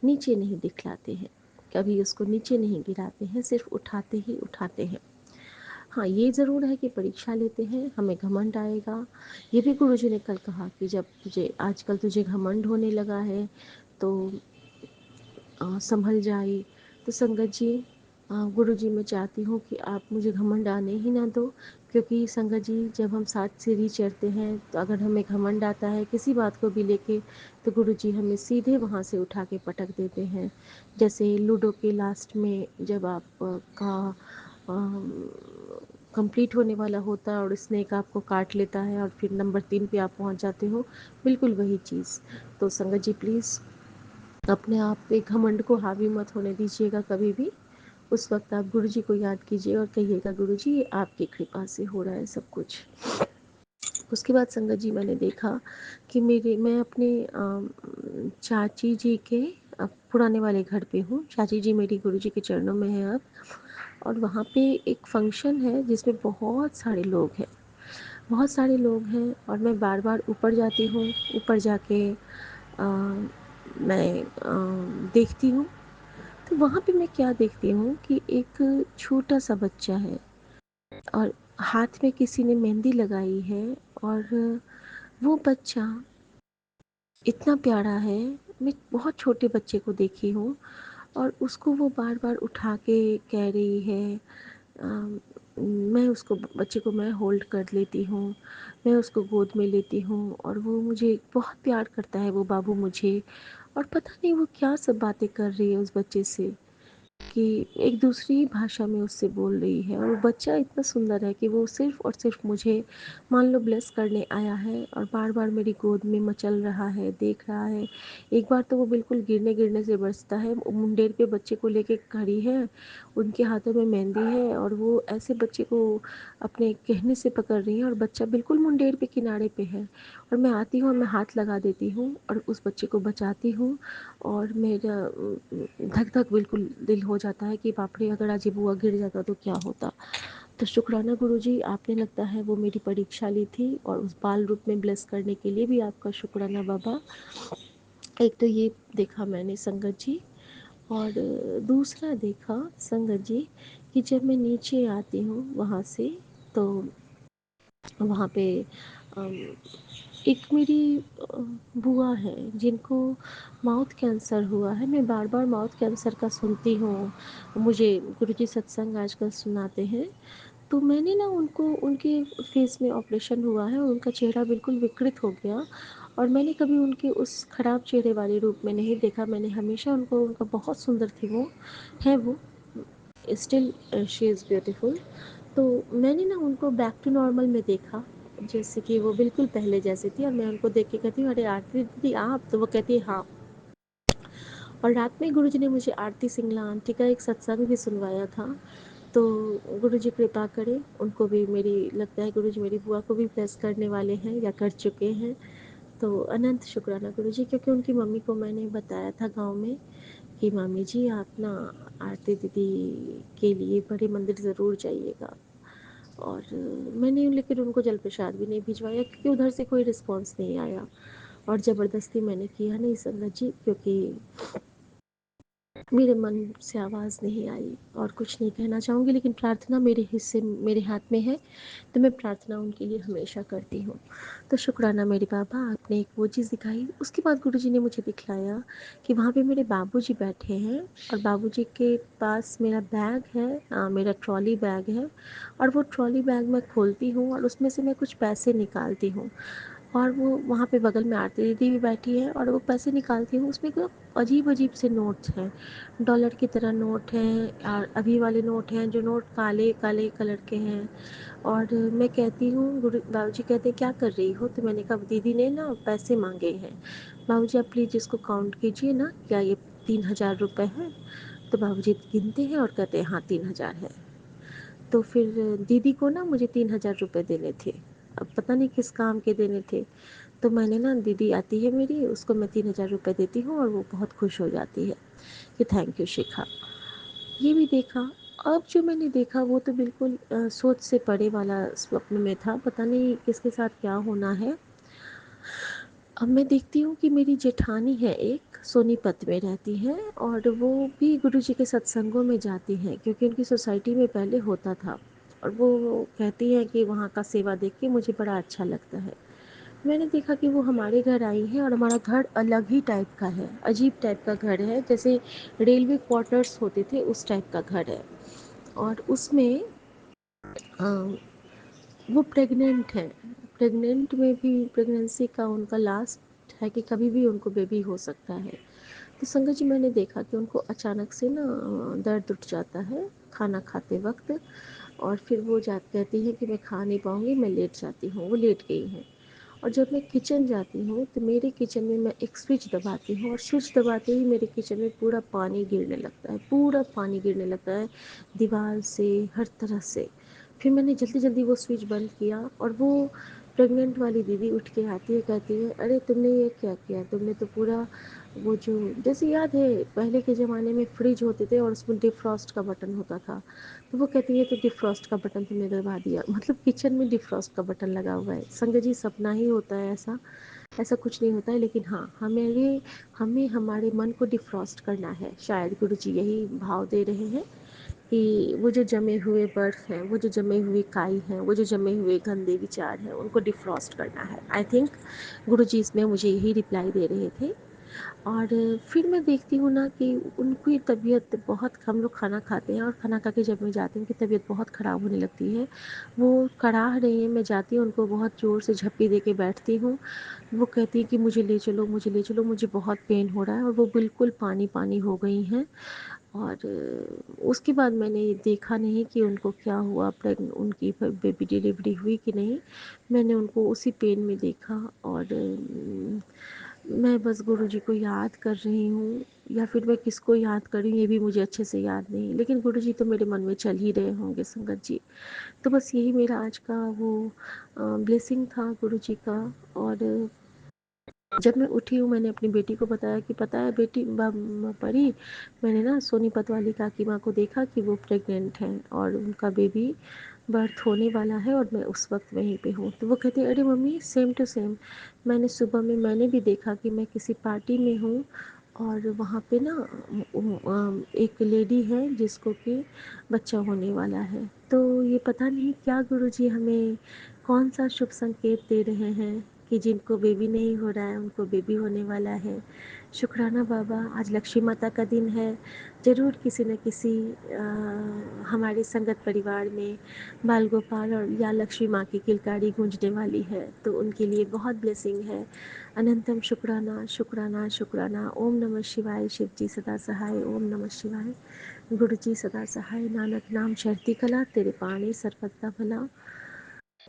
नीचे नहीं दिखलाते हैं, कभी उसको नीचे नहीं गिराते हैं, सिर्फ उठाते ही उठाते हैं। हाँ ये ज़रूर है कि परीक्षा लेते हैं, हमें घमंड आएगा। ये भी गुरुजी ने कल कहा कि जब तुझे आजकल तुझे घमंड होने लगा है तो संभल जाए। तो संगत जी, गुरुजी मैं चाहती हूँ कि आप मुझे घमंड आने ही ना दो, क्योंकि संगत जी जब हम 7 सीढ़ी चढ़ते हैं तो अगर हमें घमंड आता है किसी बात को भी लेके, तो गुरुजी हमें सीधे वहाँ से उठा के पटक देते हैं। जैसे लूडो के लास्ट में जब आप का कंप्लीट होने वाला होता है और स्नेक आपको काट लेता है और फिर नंबर 3 पे आप पहुंच जाते हो, बिल्कुल वही चीज़। तो संगत जी प्लीज़ अपने आप पे घमंड को हावी मत होने दीजिएगा कभी भी। उस वक्त आप गुरु जी को याद कीजिए और कहिएगा गुरु जी ये आपकी कृपा से हो रहा है सब कुछ। उसके बाद संगत जी मैंने देखा कि मैं अपने चाची जी के पुराने वाले घर पे हूँ। चाची जी मेरी गुरु जी के चरणों में है अब। और वहाँ पे एक फंक्शन है जिसमें बहुत सारे लोग हैं, बहुत सारे लोग हैं, और मैं बार बार ऊपर जाती हूँ। ऊपर जाके मैं देखती हूँ, तो वहाँ पे मैं क्या देखती हूँ कि एक छोटा सा बच्चा है और हाथ में किसी ने मेहंदी लगाई है। और वो बच्चा इतना प्यारा है, मैं बहुत छोटे बच्चे को देखी हूँ और उसको वो बार बार उठा के कह रही है। मैं उसको बच्चे को मैं होल्ड कर लेती हूँ, मैं उसको गोद में लेती हूँ और वो मुझे बहुत प्यार करता है वो बाबू मुझे। और पता नहीं वो क्या सब बातें कर रही है उस बच्चे से, कि एक दूसरी ही भाषा में उससे बोल रही है। और वो बच्चा इतना सुंदर है कि वो सिर्फ़ और सिर्फ मुझे मान लो ब्लेस करने आया है और बार बार मेरी गोद में मचल रहा है, देख रहा है। एक बार तो वो बिल्कुल गिरने गिरने से बचता है, मुंडेर पे बच्चे को लेके खड़ी है, उनके हाथों में मेहंदी है और वो ऐसे बच्चे को अपने कहने से पकड़ रही है और बच्चा बिल्कुल मुंडेर पे किनारे पे है। और मैं आती हूँ और मैं हाथ लगा देती हूँ और उस बच्चे को बचाती हूँ। और मेरा धक धक बिल्कुल दिल हो जाता है कि बाप रे अगर आज ये बुआ गिर जाता तो क्या होता। तो शुक्राना गुरुजी, आपने लगता है वो मेरी परीक्षा ली थी, और उस बाल रूप में ब्लेस करने के लिए भी आपका शुक्राना बाबा। एक तो ये देखा मैंने संगत जी, और दूसरा देखा संगत जी कि जब मैं नीचे आती हूँ वहाँ से, तो वहाँ पे अम, एक मेरी बुआ है जिनको माउथ कैंसर हुआ है। मैं बार बार माउथ कैंसर का सुनती हूँ, मुझे गुरुजी सत्संग आजकल सुनाते हैं। तो मैंने ना उनको, उनके फेस में ऑपरेशन हुआ है और उनका चेहरा बिल्कुल विकृत हो गया, और मैंने कभी उनके उस खराब चेहरे वाले रूप में नहीं देखा। मैंने हमेशा उनको, उनका बहुत सुंदर थी वो, है वो, स्टिल शी इज़ ब्यूटीफुल। तो मैंने ना उनको बैक टू नॉर्मल में देखा, जैसे कि वो बिल्कुल पहले जैसे थी। और मैं उनको देख के कहती हूँ अरे आरती दीदी आप, तो वो कहती है हाँ। और रात में गुरुजी ने मुझे आरती सिंगला आंटी का एक सत्संग भी सुनवाया था। तो गुरुजी कृपा करें, उनको भी मेरी लगता है गुरुजी मेरी बुआ को भी ब्लेस करने वाले हैं या कर चुके हैं। तो अनंत शुक्राना गुरुजी, क्योंकि उनकी मम्मी को मैंने बताया था गांव में कि मामी जी आप ना आरती दीदी के लिए बड़े मंदिर ज़रूर जाइएगा। और मैंने लेकिन उनको जल प्रसाद भी नहीं भिजवाया क्योंकि उधर से कोई रिस्पॉन्स नहीं आया। और ज़बरदस्ती मैंने किया नहीं संगत जी, क्योंकि मेरे मन से आवाज़ नहीं आई। और कुछ नहीं कहना चाहूँगी, लेकिन प्रार्थना मेरे हिस्से, मेरे हाथ में है, तो मैं प्रार्थना उनके लिए हमेशा करती हूँ। तो शुक्राना मेरे बाबा, आपने एक वो चीज़ दिखाई। उसके बाद गुरुजी ने मुझे दिखलाया कि वहाँ पे मेरे बाबूजी बैठे हैं और बाबूजी के पास मेरा बैग है, मेरा ट्रॉली बैग है। और वो ट्रॉली बैग मैं खोलती हूँ और उसमें से मैं कुछ पैसे निकालती हूँ, और वो वहाँ पे बगल में आरती दीदी भी बैठी है और वो पैसे निकालती हूँ। उसमें को अजीब अजीब से नोट्स हैं, डॉलर की तरह नोट हैं, और अभी वाले नोट हैं जो नोट काले काले कलर के हैं। और मैं कहती हूँ, गुरु बाबूजी कहते हैं क्या कर रही हो, तो मैंने कहा दीदी ने ना पैसे मांगे हैं, बाबूजी आप प्लीज़ इसको काउंट कीजिए ना, क्या ये 3,000 रुपये है। तो बाबूजी गिनते हैं और कहते हैं हाँ 3,000 है। तो फिर दीदी को ना मुझे 3,000 रुपये देने थे। अब पता नहीं किस काम के देने थे। तो मैंने ना, दीदी आती है मेरी, उसको मैं 3,000 रुपये देती हूँ और वो बहुत खुश हो जाती है कि थैंक यू शिखा। ये भी देखा। अब जो मैंने देखा वो तो बिल्कुल सोच से परे वाला स्वप्न में था, पता नहीं किसके साथ क्या होना है। अब मैं देखती हूँ कि मेरी जेठानी है, एक सोनीपत में रहती है, और वो भी गुरुजी के सत्संगों में जाती हैं, क्योंकि उनकी सोसाइटी में पहले होता था। और वो कहती हैं कि वहाँ का सेवा देख के मुझे बड़ा अच्छा लगता है। मैंने देखा कि वो हमारे घर आई हैं, और हमारा घर अलग ही टाइप का है, अजीब टाइप का घर है, जैसे रेलवे क्वार्टर्स होते थे उस टाइप का घर है। और उसमें वो प्रेग्नेंट है। प्रेग्नेंट में भी प्रेगनेंसी का उनका लास्ट है कि कभी भी उनको बेबी हो सकता है। तो संगत जी, मैंने देखा कि उनको अचानक से ना दर्द उठ जाता है खाना खाते वक्त, और फिर वो कहती है कि मैं खा नहीं पाऊँगी, मैं लेट जाती हूँ। वो लेट गई हैं। और जब मैं किचन जाती हूँ तो मेरे किचन में मैं एक स्विच दबाती हूँ, और स्विच दबाते ही मेरे किचन में पूरा पानी गिरने लगता है, पूरा पानी गिरने लगता है, दीवार से, हर तरह से। फिर मैंने जल्दी जल्दी वो स्विच बंद किया, और वो प्रेग्नेंट वाली दीदी उठ के आती है, कहती है अरे तुमने ये क्या किया, तुमने तो पूरा वो जो, जैसे याद है पहले के ज़माने में फ्रिज होते थे और उसमें डिफ्रॉस्ट का बटन होता था, तो वो कहती है तो डिफ्रॉस्ट का बटन तुमने दबा दिया, मतलब किचन में डिफ्रॉस्ट का बटन लगा हुआ है। संगत जी, सपना ही होता है ऐसा, ऐसा कुछ नहीं होता है, लेकिन हाँ, हमें हमारे मन को डिफ्रॉस्ट करना है। शायद गुरु जी यही भाव दे रहे हैं कि वो जो जमे हुए बर्फ़ हैं, वो जो जमे हुए काई हैं, वो जो जमे हुए गंदे विचार हैं, उनको डिफ्रॉस्ट करना है। आई थिंक गुरु जी इसमें मुझे यही रिप्लाई दे रहे थे। और फिर मैं देखती हूँ ना कि उनकी तबीयत बहुत, हम लोग खाना खाते हैं और खाना खा के जब मैं जाती हूँ, उनकी तबीयत बहुत ख़राब होने लगती है। वो कराह रही हैं, मैं जाती हूँ उनको बहुत ज़ोर से झप्पी दे के बैठती हूँ। वो कहती हैं कि मुझे ले चलो, मुझे ले चलो, मुझे बहुत पेन हो रहा है, और वो बिल्कुल पानी पानी हो गई हैं। और उसके बाद मैंने देखा नहीं कि उनको क्या हुआ, उनकी बेबी डिलीवरी हुई कि नहीं। मैंने उनको उसी पेन में देखा, और मैं बस गुरुजी को याद कर रही हूँ, या फिर मैं किसको याद कर रही हूँ ये भी मुझे अच्छे से याद नहीं, लेकिन गुरुजी तो मेरे मन में चल ही रहे होंगे संगत जी। तो बस यही मेरा आज का वो ब्लेसिंग था गुरुजी का। और जब मैं उठी हूँ, मैंने अपनी बेटी को बताया कि पता है बेटी, परी, मैंने ना सोनीपत वाली काकी माँ को देखा कि वो प्रेग्नेंट हैं और उनका बेबी बर्थ होने वाला है, और मैं उस वक्त वहीं पे हूँ। तो वो कहती है अरे मम्मी, सेम टू सेम, मैंने सुबह में मैंने भी देखा कि मैं किसी पार्टी में हूँ, और वहाँ पे ना एक लेडी है जिसको कि बच्चा होने वाला है। तो ये पता नहीं क्या गुरुजी हमें कौन सा शुभ संकेत दे रहे हैं कि जिनको बेबी नहीं हो रहा है उनको बेबी होने वाला है। शुक्राना बाबा, आज लक्ष्मी माता का दिन है। ज़रूर किसी न किसी हमारे संगत परिवार में बाल गोपाल और या लक्ष्मी माँ की किलकारी गूंजने वाली है, तो उनके लिए बहुत ब्लेसिंग है। अनंतम शुक्राना शुक्राना शुक्राना। ओम नमः शिवाय। शिव जी सदा सहाय। ओम नमः शिवाय। गुरु जी सदा सहाय। नानक नाम चढ़ती कला, तेरे पानी सर्वदा भला,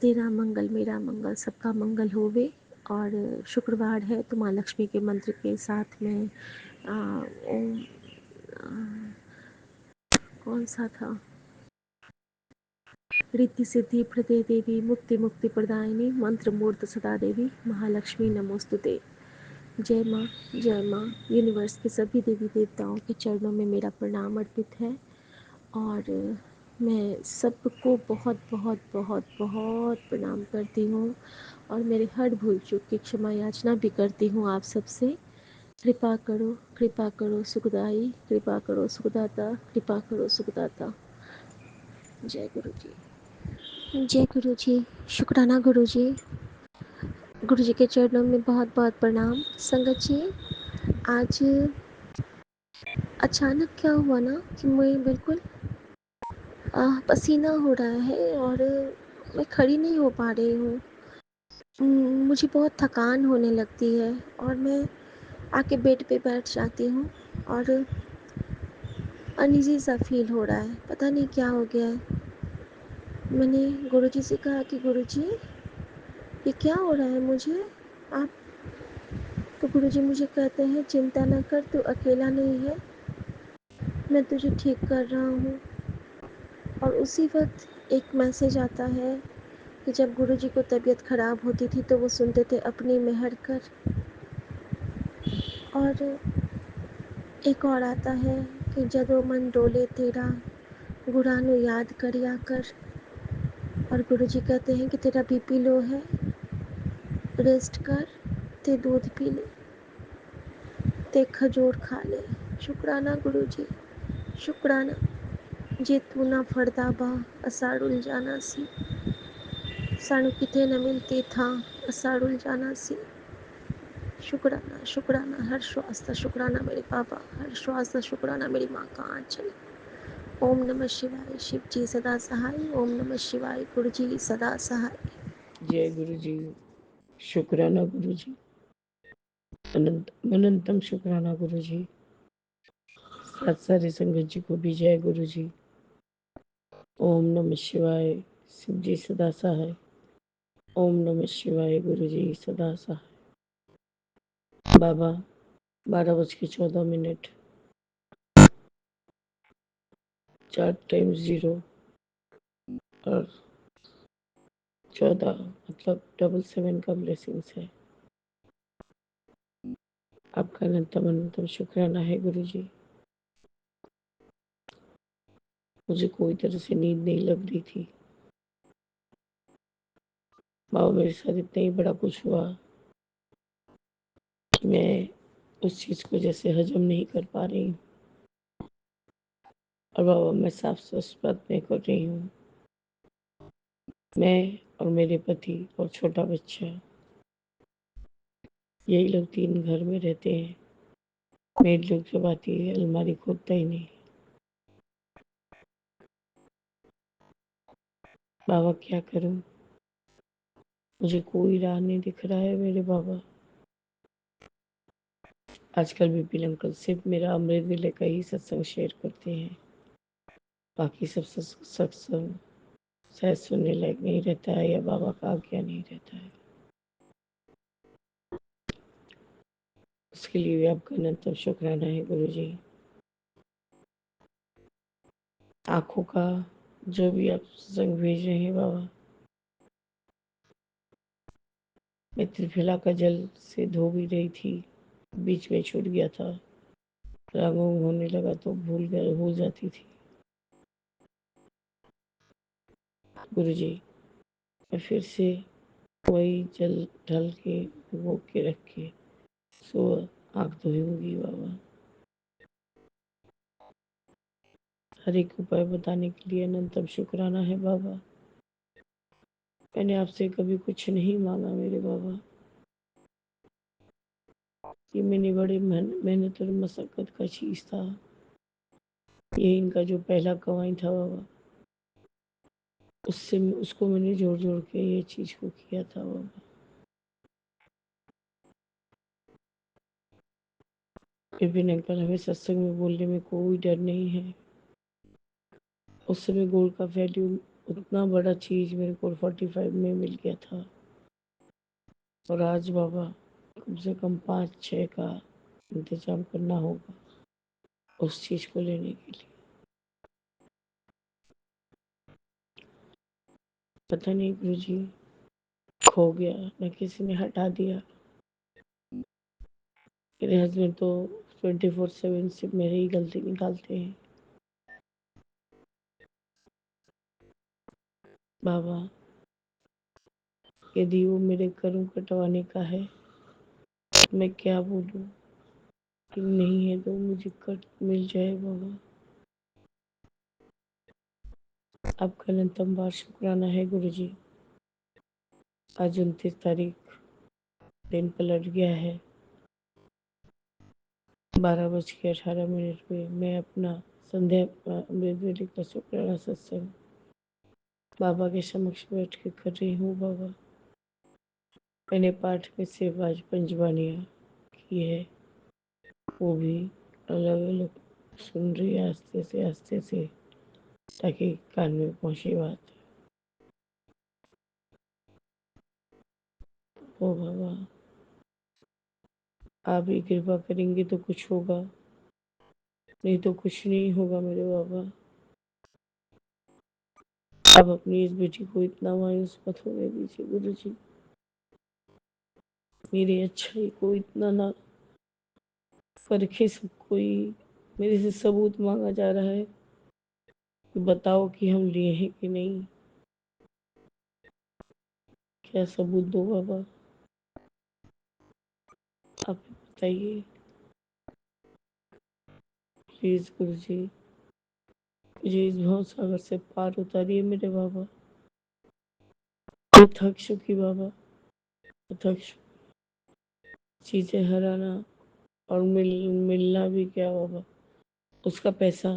तेरा मंगल मेरा मंगल सबका मंगल होवे। और शुक्रवार है तो माँ लक्ष्मी के मंत्र के साथ में ओम, कौन सा था, रिद्धि सिद्धि प्रदे देवी मुक्ति मुक्ति प्रदायिनी मंत्र मूर्त सदा देवी महालक्ष्मी नमोस्तुते। जय माँ, जय माँ। यूनिवर्स के सभी देवी देवताओं के चरणों में मेरा प्रणाम अर्पित है, और मैं सबको बहुत बहुत बहुत बहुत प्रणाम करती हूँ, और मेरे हर भूल चूक की क्षमा याचना भी करती हूँ आप सबसे। कृपा करो सुखदाई, कृपा करो सुखदाता, कृपा करो सुखदाता। जय गुरु जी। जय गुरु जी। शुक्राना गुरु जी। गुरु जी के चरणों में बहुत बहुत प्रणाम। संगत जी, आज अचानक क्या हुआ ना कि मैं बिल्कुल पसीना हो रहा है, और मैं खड़ी नहीं हो पा रही हूँ। मुझे बहुत थकान होने लगती है, और मैं आके बेड पे बैठ जाती हूँ, और अनईज़ी सा फील हो रहा है, पता नहीं क्या हो गया है। मैंने गुरुजी से कहा कि गुरुजी, ये क्या हो रहा है मुझे, आप। तो गुरुजी मुझे कहते हैं चिंता न कर, तू अकेला नहीं है, मैं तुझे ठीक कर रहा हूँ। और उसी वक्त एक मैसेज आता है कि जब गुरुजी को तबीयत खराब होती थी तो वो सुनते थे अपनी मेहर कर। और एक और आता है कि जदों मन डोले तेरा गुरानु याद करिया कर। और गुरुजी कहते हैं कि तेरा बीपी लो है, रेस्ट कर, ते दूध पी ले, ते खजूर खा ले। शुक्राना गुरुजी, शुक्राना जे तू ना फड़दा बा असाड़ुल जाना सी, सानू किथे न मिलती था असाड़ुल जाना सी। शुक्राना शुक्राना, हर श्वास का शुक्राना मेरे पापा, हर श्वास का शुक्राना मेरी माँ का आंचल। ओम नमः शिवाय, शिव जी सदा सहाय। ओम नमः शिवाय, गुरु जी सदा सहाय। जय गुरु जी। शुक्राना गुरु जी, अनंत अनंतम शुक्राना गुरु जी। सारी संगत जी को भी जय गुरु जी। ओम नमः शिवाय, शिव जी सदा सहाय। ओम नमः शिवाय, गुरु जी सदा सहाय। बाबा 12:14, 4 टाइम्स 0 और 14 मतलब 777 का ब्लेसिंग्स है। आपका अनंतम अनंतम शुक्राना है गुरु जी। मुझे कोई तरह से नींद नहीं लग रही थी। बाबा मेरे साथ इतना ही बड़ा कुछ हुआ कि मैं उस चीज को जैसे हजम नहीं कर पा रही हूँ। और बाबा मैं साफ स्पष्ट बात नहीं कर रही हूँ। मैं और मेरे पति और छोटा बच्चा, यही लोग 3 घर में रहते हैं। मेड लोग जब आती है अलमारी खोलता ही नहीं। बाबा क्या करूं, मुझे कोई राह नहीं दिख रहा है मेरे बाबा। आजकल विपिन अंकल सिर्फ मेरा अमृत विले का ही सत्संग शेयर करते हैं। बाकी सब सत्संग शायद सुनने लायक नहीं रहता है या बाबा का आज्ञा नहीं रहता है। उसके लिए भी आपका अनंत शुक्राना है गुरु जी। आंखों का जो भी आप सत्संग भेज रहे हैं बाबा, मैं त्रिफला का जल से धो भी रही थी, बीच में छूट गया था। रागों होने लगा तो भूल जाती थी। गुरु जी मैं फिर से वही जल ढल के भिगो के रख के सुबह आँख धोऊंगी बाबा। हर एक उपाय बताने के लिए अनंतम शुक्राना है बाबा। मैंने आपसे कभी कुछ नहीं मांगा मेरे बाबा। ये मैंने बड़े मेहनत और मशक्कत का चीज था। ये इनका जो पहला कमाई था बाबा, उसको मैंने जोड़ जोड़ के ये चीज को किया था बाबा। विपिन अंकल हमें सत्संग में बोलने में कोई डर नहीं है। उस समय गोल्ड का वैल्यू उतना बड़ा चीज मेरे को 45 में मिल गया था। और आज बाबा कम से कम 5-6 का इंतजाम करना होगा उस चीज को लेने के लिए। पता नहीं गुरु जी खो गया न किसी ने हटा दिया। मेरे हस्बैंड तो 24/7 सिर्फ मेरी ही गलती निकालते हैं। बाबा यदि वो मेरे कर्म कटवाने का है तो मैं क्या बोलूं कि नहीं है तो मुझे कट मिल जाए बाबा। आपका अनंतम बार शुक्राना है गुरु जी। आज 29 तारीख, दिन पलट गया है। 12:18 पे मैं अपना संध्या अमृत वेले का शुक्राना सत्संग बाबा के समक्ष बैठ के कर रही हूँ बाबा। मैंने पाठ में सिर्फ आज पंचवानियाँ की है, वो भी अलग अलग सुन रही है आस्ते से ताकि कान में पहुँचे बात। ओ बाबा आप ही कृपा करेंगे तो कुछ होगा, नहीं तो कुछ नहीं होगा मेरे बाबा। आप अपनी इस बेटी को इतना मायूस मत होने दीजिए गुरु जी। मेरी अच्छाई को इतना ना परखे सब कोई। मेरे से सबूत मांगा जा रहा है कि बताओ कि हम लिए हैं कि नहीं। क्या सबूत दो बाबा, आप बताइए प्लीज गुरु जी। मुझे इस भव सागर से पार उतारिए मेरे बाबा। मैं थक चुकी बाबा, मैं थक चुकी। चीजें हराना और मिलना भी क्या बाबा, उसका पैसा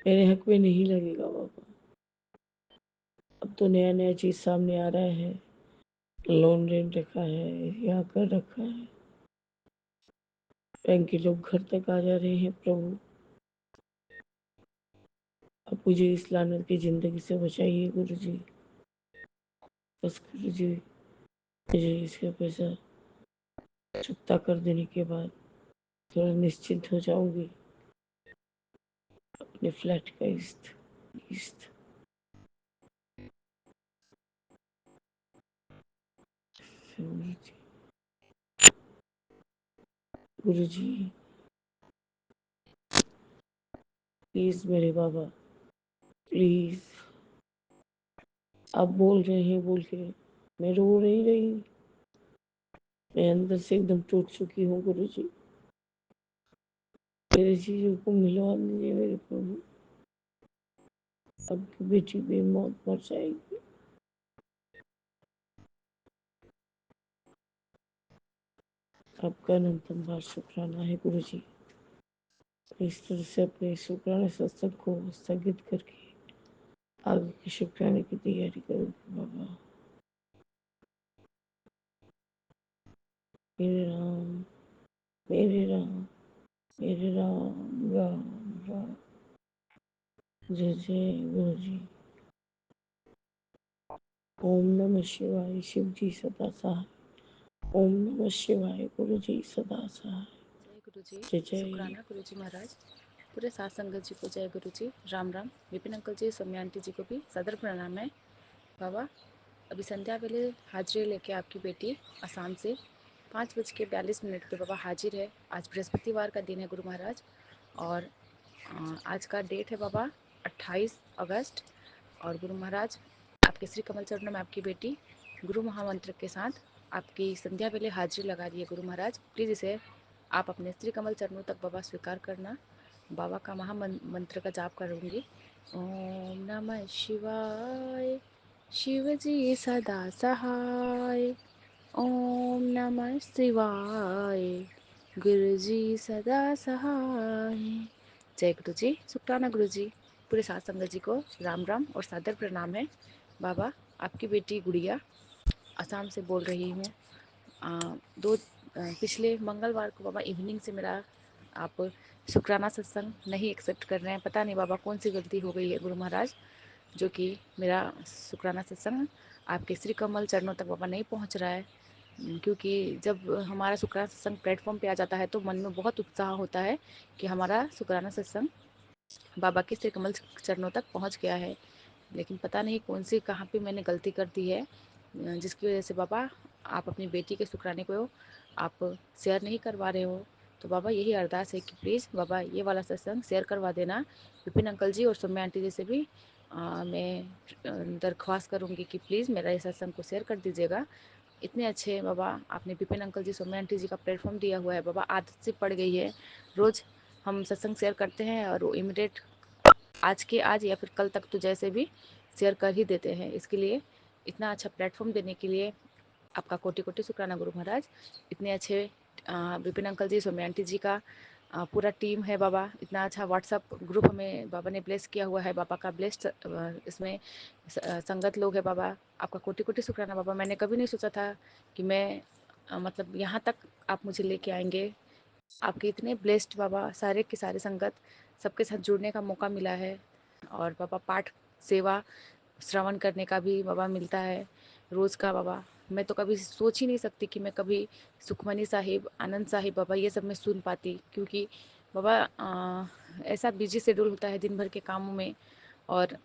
मेरे हक में नहीं लगेगा बाबा। अब तो नया नया चीज सामने आ रहा है, लोन ले रखा है या कर रखा है, बैंक के लोग घर तक आ जा रहे हैं प्रभु। अब मुझे इस लानत की जिंदगी से बचाइए गुरु जी। बस गुरु जी, मुझे इसका पैसा चुकता कर देने के बाद थोड़ा निश्चिंत हो जाऊंगी। अपने फ्लैट का किस्त किस्त गुरु जी, गुरु जी प्लीज मेरे बाबा, प्लीज। आप बोल रहे हैं बोल के मैं रो नहीं रही, मैं अंदर से एकदम टूट चुकी हूँ गुरु जी। मेरी चीजों को मिलवा दीजिए मेरे प्रभु। अब की बेटी भी मौत मर जाएगी। आपका अनंतम बार शुक्राना है गुरु जी। इस तरह से अपने शुक्राने सत्संग को स्थगित करके आगे के शुक्राने की तैयारी करूंगी बाबा। मेरे राम, मेरे राम, मेरे राम राम राम। जय जय गुरु जी। ओम नमः शिवाय, शिव जी सदा सहाय। ओम नमः शिवाय, गुरु जी सदा सहाय। जय गुरु जी। जय जय। शुक्राना गुरु जी महाराज। पूरे सात संगत जी को जय गुरु जी। राम राम। विपिन अंकल जी, सौम्या आंटी जी को भी सदर प्रणाम है। बाबा, अभी संध्या वेले हाजिरी लेके आपकी बेटी आसाम से 5:42 पे बाबा हाजिर है। आज बृहस्पतिवार का दिन है गुरु महाराज, और आज का डेट है बाबा 28 अगस्त। और गुरु महाराज, आपके श्री कमल चरणों में आपकी बेटी गुरु महामंत्र के साथ आपकी संध्या वेले हाजिरी लगा रही है गुरु महाराज। प्लीज़ इसे आप अपने श्री कमल चरणों तक बाबा स्वीकार करना। बाबा का महामंत्र का जाप करूँगी। ओम नमः शिवाय, शिव जी सदा सहाय। ओम नमः शिवाय, गुरु जी सदा सहाय। जय गुरु जी। शुक्राना गुरु जी। पूरे सात संगत जी को राम राम और सादर प्रणाम है। बाबा, आपकी बेटी गुड़िया असम से बोल रही हूँ। पिछले मंगलवार को बाबा इवनिंग से मेरा आप शुक्राना सत्संग नहीं एक्सेप्ट कर रहे हैं। पता नहीं बाबा कौन सी गलती हो गई है गुरु महाराज, जो कि मेरा शुक्राना सत्संग आपके श्री कमल चरणों तक बाबा नहीं पहुंच रहा है। क्योंकि जब हमारा शुक्राना सत्संग प्लेटफॉर्म पे आ जाता है तो मन में बहुत उत्साह होता है कि हमारा शुक्राना सत्संग बाबा के श्री कमल चरणों तक पहुंच गया है। लेकिन पता नहीं कौन सी कहाँ पे मैंने गलती कर दी है, जिसकी वजह से बाबा आप अपनी बेटी के शुक्राने को आप शेयर नहीं करवा रहे हो। तो बाबा यही अरदास है कि प्लीज़ बाबा ये वाला सत्संग शेयर करवा देना। विपिन अंकल जी और सौम्या आंटी जी से भी मैं दरख्वास्त करूँगी कि प्लीज़ मेरा ये सत्संग को शेयर कर दीजिएगा। इतने अच्छे बाबा आपने विपिन अंकल जी, सौम्या आंटी जी का प्लेटफॉर्म दिया हुआ है बाबा। आदत से पड़ गई है, रोज़ हम सत्संग शेयर करते हैं और वो इमिडिएट आज के आज या फिर कल तक तो जैसे भी शेयर कर ही देते हैं। इसके लिए इतना अच्छा प्लेटफॉर्म देने के लिए आपका कोटि कोटि शुक्राना गुरु महाराज। इतने अच्छे विपिन अंकल जी, सौम्या आंटी जी का पूरा टीम है बाबा। इतना अच्छा व्हाट्सअप ग्रुप हमें बाबा ने ब्लेस किया हुआ है। बाबा का ब्लेस्ड इसमें संगत लोग है बाबा। आपका कोटि कोटि शुक्राना बाबा। मैंने कभी नहीं सोचा था कि मैं मतलब यहाँ तक आप मुझे लेके आएंगे। आपके इतने ब्लेस्ड बाबा, सारे के सारे संगत सबके साथ जुड़ने का मौका मिला है। और बाबा पाठ सेवा श्रवण करने का भी बाबा मिलता है रोज़ का बाबा। मैं तो कभी सोच ही नहीं सकती कि मैं कभी सुखमनी साहिब, आनंद साहिब बाबा ये सब मैं सुन पाती, क्योंकि बाबा ऐसा बिजी शेड्यूल होता है दिन भर के कामों में। और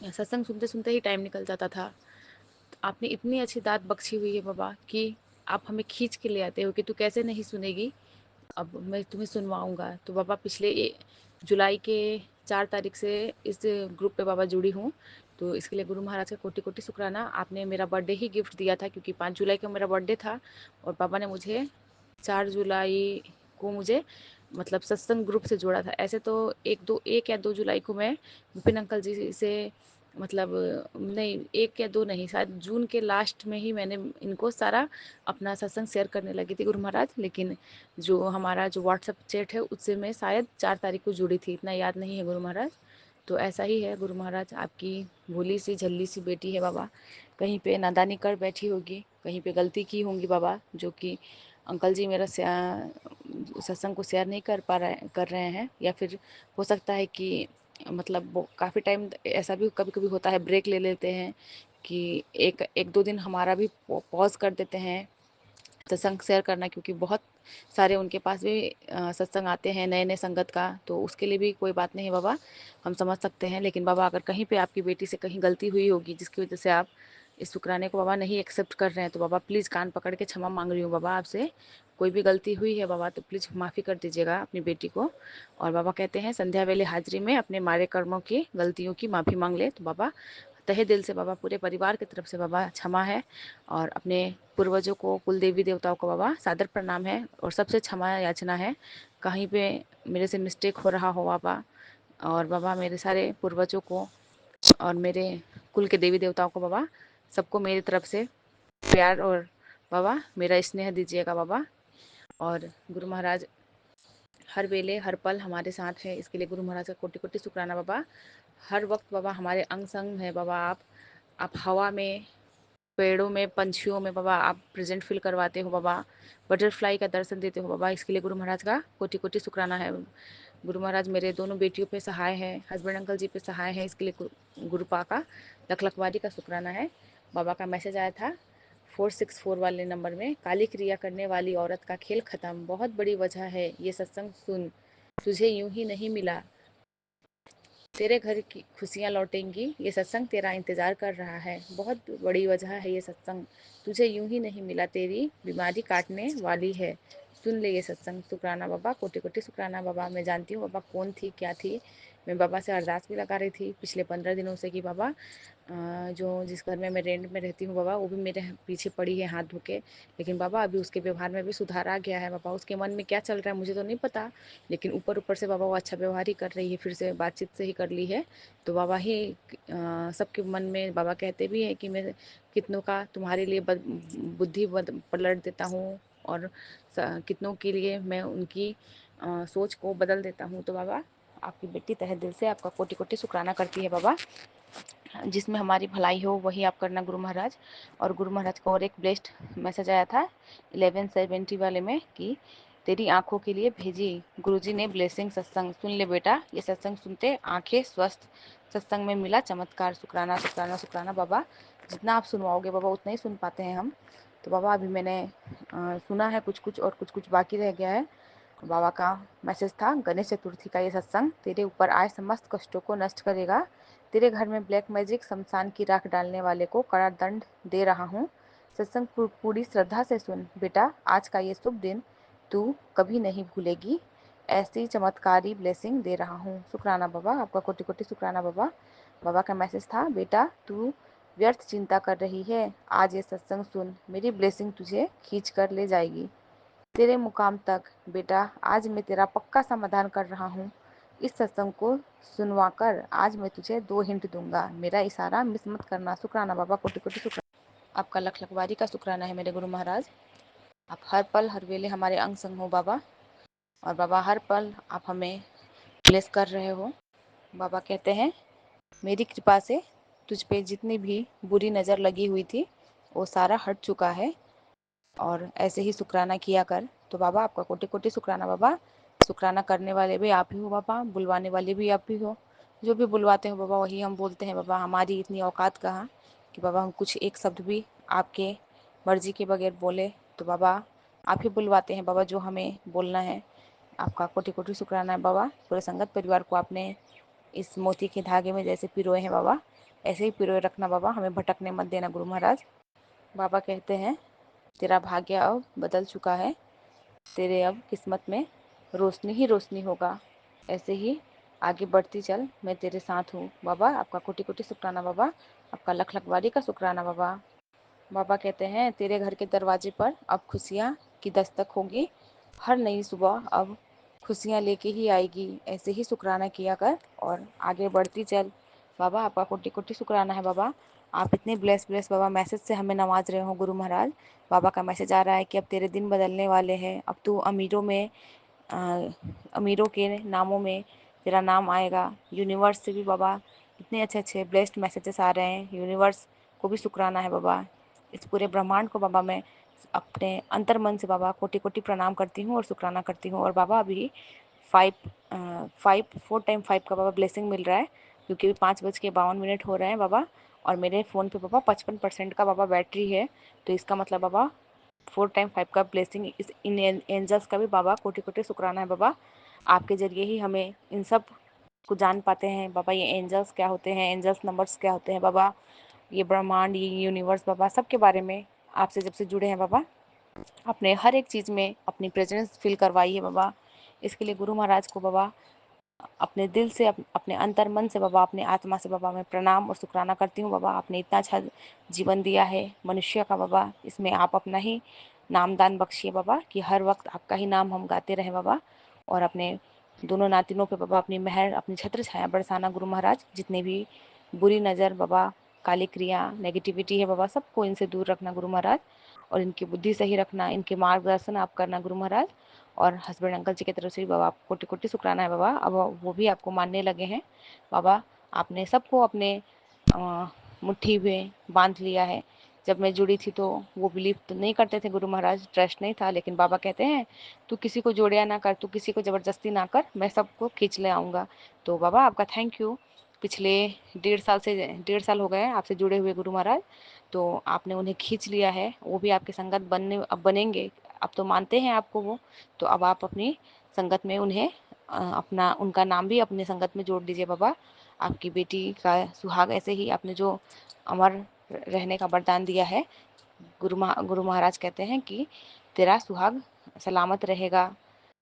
सत्संग सुनते सुनते ही टाइम निकल जाता था। आपने इतनी अच्छी दात बख्शी हुई है बाबा कि आप हमें खींच के ले आते हो कि तू कैसे नहीं सुनेगी, अब मैं तुम्हें सुनवाऊंगा। तो बाबा पिछले जुलाई के 4 तारीख से इस ग्रुप पे बाबा जुड़ी हूँ, तो इसके लिए गुरु महाराज का कोटि कोटि शुक्राना। आपने मेरा बर्थडे ही गिफ्ट दिया था, क्योंकि 5 जुलाई को मेरा बर्थडे था और बाबा ने मुझे 4 जुलाई को मुझे मतलब सत्संग ग्रुप से जोड़ा था। ऐसे तो 1 या 2 जुलाई को मैं विपिन अंकल जी से मतलब नहीं 1 या 2 नहीं, शायद जून के लास्ट में ही मैंने इनको सारा अपना सत्संग शेयर करने लगी थी गुरु महाराज। लेकिन जो हमारा जो व्हाट्सएप चैट है उससे मैं शायद 4 तारीख को जुड़ी थी, इतना याद नहीं है गुरु महाराज। तो ऐसा ही है गुरु महाराज, आपकी भोली सी झल्ली सी बेटी है बाबा, कहीं पे नादानी कर बैठी होगी, कहीं पे गलती की होंगी बाबा, जो कि अंकल जी मेरा सत्संग को शेयर नहीं कर रहे हैं, या फिर हो सकता है कि मतलब वो काफ़ी टाइम ऐसा भी कभी कभी होता है, ब्रेक ले लेते हैं कि एक एक दो दिन हमारा भी पॉज कर देते हैं सत्संग शेयर करना, क्योंकि बहुत सारे उनके पास भी सत्संग आते हैं नए नए संगत का, तो उसके लिए भी कोई बात नहीं है बाबा, हम समझ सकते हैं। लेकिन बाबा अगर कहीं पे आपकी बेटी से कहीं गलती हुई होगी जिसकी वजह से आप इस शुक्राने को बाबा नहीं एक्सेप्ट कर रहे हैं, तो बाबा प्लीज़ कान पकड़ के क्षमा मांग रही हूँ बाबा आपसे। कोई भी गलती हुई है बाबा तो प्लीज़ माफ़ी कर दीजिएगा अपनी बेटी को। और बाबा कहते हैं संध्या वेले हाजिरी में अपने मारे कर्मों की गलतियों की माफ़ी मांग ले, तो बाबा तहे दिल से बाबा पूरे परिवार की तरफ से बाबा क्षमा है। और अपने पूर्वजों को, कुल देवी देवताओं को बाबा सादर प्रणाम है और सबसे क्षमा याचना है, कहीं पे मेरे से मिस्टेक हो रहा हो बाबा। और बाबा मेरे सारे पूर्वजों को और मेरे कुल के देवी देवताओं को बाबा, सबको मेरी तरफ से प्यार और बाबा मेरा स्नेह दीजिएगा बाबा। और गुरु महाराज हर वेले हर पल हमारे साथ है, इसके लिए गुरु महाराज का कोटि कोटि शुक्राना बाबा। हर वक्त बाबा हमारे अंग संग है बाबा। आप हवा में, पेड़ों में, पंछियों में बाबा आप प्रेजेंट फील करवाते हो बाबा, बटरफ्लाई का दर्शन देते हो बाबा, इसके लिए गुरु महाराज का कोटि कोटि शुक्राना है। गुरु महाराज मेरे दोनों बेटियों पे सहाय है, हस्बैंड अंकल जी पे सहाय है, इसके लिए गुरुपा का लखलखवारी का शुक्राना है। बाबा का मैसेज आया था 464 वाले नंबर में, काली क्रिया करने वाली औरत का खेल खत्म, बहुत बड़ी वजह है ये सत्संग सुन, तुझे यूं ही नहीं मिला, तेरे घर की खुशियाँ लौटेंगी, ये सत्संग तेरा इंतज़ार कर रहा है, बहुत बड़ी वजह है ये सत्संग, तुझे यूं ही नहीं मिला, तेरी बीमारी काटने वाली है, सुन ले ये सत्संग। शुक्राना बाबा, कोटि कोटि शुक्राना बाबा। मैं जानती हूँ बाबा कौन थी क्या थी, मैं बाबा से अरदास भी लगा रही थी पिछले 15 दिनों से कि बाबा जो जिस घर में मैं रेंट में रहती हूँ बाबा, वो भी मेरे पीछे पड़ी है हाथ धो के, लेकिन बाबा अभी उसके व्यवहार में भी सुधार आ गया है बाबा। उसके मन में क्या चल रहा है मुझे तो नहीं पता, लेकिन ऊपर ऊपर से बाबा वो अच्छा व्यवहार ही कर रही है, फिर से बातचीत से ही कर ली है। तो बाबा ही सबके मन में बाबा कहते भी हैं कि मैं कितनों का तुम्हारे लिए बुद्धि पलट देता हूँ, और कितनों के लिए मैं उनकी सोच को बदल देता हूँ। तो बाबा आपकी बेटी तहे दिल से आपका कोटि कोटि शुक्राना करती है बाबा, जिसमें हमारी भलाई हो वही आप करना गुरु महाराज। और गुरु महाराज का और एक ब्लेस्ड मैसेज आया था 1170 वाले में कि तेरी आंखों के लिए भेजी गुरुजी ने ब्लेसिंग सत्संग, सुन ले बेटा ये सत्संग सुनते आंखें स्वस्थ, सत्संग में मिला चमत्कार। शुक्राना शुक्राना शुक्राना बाबा, जितना आप सुनवाओगे बाबा उतना ही सुन पाते हैं हम। तो बाबा अभी मैंने सुना है कुछ कुछ और कुछ कुछ बाकी रह गया है। बाबा का मैसेज था गणेश चतुर्थी का ये सत्संग तेरे ऊपर आए समस्त कष्टों को नष्ट करेगा, तेरे घर में ब्लैक मैजिक शमशान की राख डालने वाले को कड़ा दंड दे रहा हूँ। सत्संग पूरी श्रद्धा से सुन बेटा, आज का ये शुभ दिन तू कभी नहीं भूलेगी, ऐसी चमत्कारी ब्लेसिंग दे रहा हूँ। शुक्राना बाबा, आपका कोटि कोटि शुक्राना बाबा। बाबा का मैसेज था बेटा तू व्यर्थ चिंता कर रही है, आज ये सत्संग सुन, मेरी ब्लेसिंग तुझे खींच कर ले जाएगी तेरे मुकाम तक। बेटा आज मैं तेरा पक्का समाधान कर रहा हूँ, इस सत्संग को सुनवा कर आज मैं तुझे 2 हिंट दूंगा, मेरा इशारा मिस मत करना। शुक्राना बाबा, कोटि कोटि शुक्राना। आपका लख लखवारी का शुक्राना है मेरे गुरु महाराज। आप हर पल हर वेले हमारे अंग संग हो बाबा, और बाबा हर पल आप हमें ब्लेस कर रहे हो। बाबा कहते हैं मेरी कृपा से तुझ पे जितनी भी बुरी नज़र लगी हुई थी वो सारा हट चुका है, और ऐसे ही शुक्राना किया कर। तो बाबा आपका कोटि कोटि शुक्राना बाबा। शुक्राना करने वाले भी आप ही हो बाबा, बुलवाने वाले भी आप ही हो, जो भी बुलवाते हो बाबा वही हम बोलते हैं बाबा। हमारी इतनी औकात कहाँ कि बाबा हम कुछ एक शब्द भी आपके मर्जी के बगैर बोले, तो बाबा आप ही बुलवाते हैं बाबा जो हमें बोलना है। आपका कोटि कोटि शुक्राना है बाबा। पूरे संगत परिवार को आपने इस मोती के धागे में जैसे पिरोए हैं बाबा, ऐसे ही पिरोए रखना बाबा, हमें भटकने मत देना गुरु महाराज। बाबा कहते हैं तेरा भाग्य अब बदल चुका है, तेरे अब किस्मत में रोशनी ही रोशनी होगा, ऐसे ही आगे बढ़ती चल, मैं तेरे साथ हूँ। बाबा आपका कोटि कोटि शुक्राना बाबा, आपका लख लख बारी का शुक्राना बाबा। बाबा कहते हैं तेरे घर के दरवाजे पर अब खुशियाँ की दस्तक होगी, हर नई सुबह अब खुशियाँ लेके ही आएगी, ऐसे ही शुक्राना किया कर और आगे बढ़ती चल। बाबा आपका कोटि कोटि शुक्राना है बाबा, आप इतने ब्लेस बाबा मैसेज से हमें नवाज रहे हो गुरु महाराज। बाबा का मैसेज आ रहा है कि अब तेरे दिन बदलने वाले हैं, अब तू अमीरों के नामों में तेरा नाम आएगा। यूनिवर्स से भी बाबा इतने अच्छे अच्छे ब्लेस्ड मैसेजेस आ रहे हैं, यूनिवर्स को भी शुक्राना है बाबा। इस पूरे ब्रह्मांड को बाबा मैं अपने अंतर मन से बाबा कोटि कोटि प्रणाम करती हूँ और शुक्राना करती हूँ। और बाबा अभी 4 टाइम 5 का बाबा ब्लेसिंग मिल रहा है, क्योंकि अभी 5:52 हो रहे हैं बाबा, और मेरे फ़ोन पे बाबा 55% का बाबा बैटरी है। तो इसका मतलब बाबा 4 टाइम 5 का ब्लेसिंग इस इन एंजल्स का भी बाबा कोटि कोटि शुक्राना है बाबा। आपके जरिए ही हमें इन सब को जान पाते हैं बाबा, ये एंजल्स क्या होते हैं, एंजल्स नंबर्स क्या होते हैं बाबा, ये ब्रह्मांड, ये यूनिवर्स बाबा, सबके बारे में आपसे जब से जुड़े हैं बाबा, आपने हर एक चीज़ में अपनी प्रेजेंस फील करवाई है बाबा। इसके लिए गुरु महाराज को बाबा अपने दिल से अपने अंतर मन से बाबा, अपने आत्मा से बाबा मैं प्रणाम और शुक्राना करती हूँ बाबा। आपने इतना अच्छा जीवन दिया है मनुष्य का बाबा, इसमें आप अपना ही नामदान बख्शिए बाबा, कि हर वक्त आपका ही नाम हम गाते रहें बाबा। और अपने दोनों नातिनों पे बाबा अपनी मेहर, अपनी छत्र छाया बरसाना गुरु महाराज। जितने भी बुरी नज़र बाबा, काली क्रिया, नेगेटिविटी है बाबा, सबको इनसे दूर रखना गुरु महाराज, और इनकी बुद्धि सही रखना, इनके मार्गदर्शन आप करना गुरु महाराज। और हस्बैंड अंकल जी की तरफ से भी बाबा आपको कोटि कोटि शुक्राना है बाबा, अब वो भी आपको मानने लगे हैं बाबा। आपने सबको अपने मुट्ठी में बांध लिया है। जब मैं जुड़ी थी तो वो बिलीव तो नहीं करते थे गुरु महाराज, ट्रस्ट नहीं था, लेकिन बाबा कहते हैं तू किसी को जोड़िया ना कर, तू किसी को ज़बरदस्ती ना कर, मैं सबको खींच ले आऊँगा। तो बाबा आपका थैंक यू। पिछले 1.5 साल हो गए हैं आपसे जुड़े हुए गुरु महाराज, तो आपने उन्हें खींच लिया है, वो भी आपके संगत अब बनेंगे। अब तो मानते हैं आपको वो, तो अब आप अपनी संगत में उन्हें अपना उनका नाम भी अपने संगत में जोड़ दीजिए बाबा। आपकी बेटी का सुहाग ऐसे ही आपने जो अमर रहने का वरदान दिया है, गुरु महाराज कहते हैं कि तेरा सुहाग सलामत रहेगा।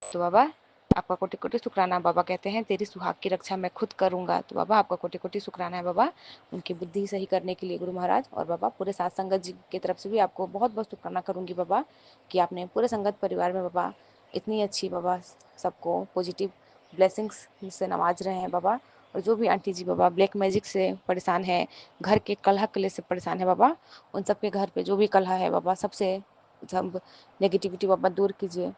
तो बाबा आपका कोटि कोटि शुक्राना। बाबा कहते हैं तेरी सुहाग की रक्षा मैं खुद करूंगा। तो बाबा आपका कोटि कोटि शुक्राना है बाबा, उनकी बुद्धि सही करने के लिए गुरु महाराज। और बाबा पूरे साथ संगत जी की तरफ से भी आपको बहुत बहुत शुक्राना करूंगी बाबा, कि आपने पूरे संगत परिवार में बाबा इतनी अच्छी बाबा सबको पॉजिटिव ब्लेसिंग्स से नवाज रहे हैं बाबा। और जो भी आंटी जी बाबा ब्लैक मैजिक से परेशान है, घर के कलह कले से परेशान है बाबा, उन सबके घर पे जो भी कलह है बाबा, सबसे सब नेगेटिविटी बाबा दूर कीजिए।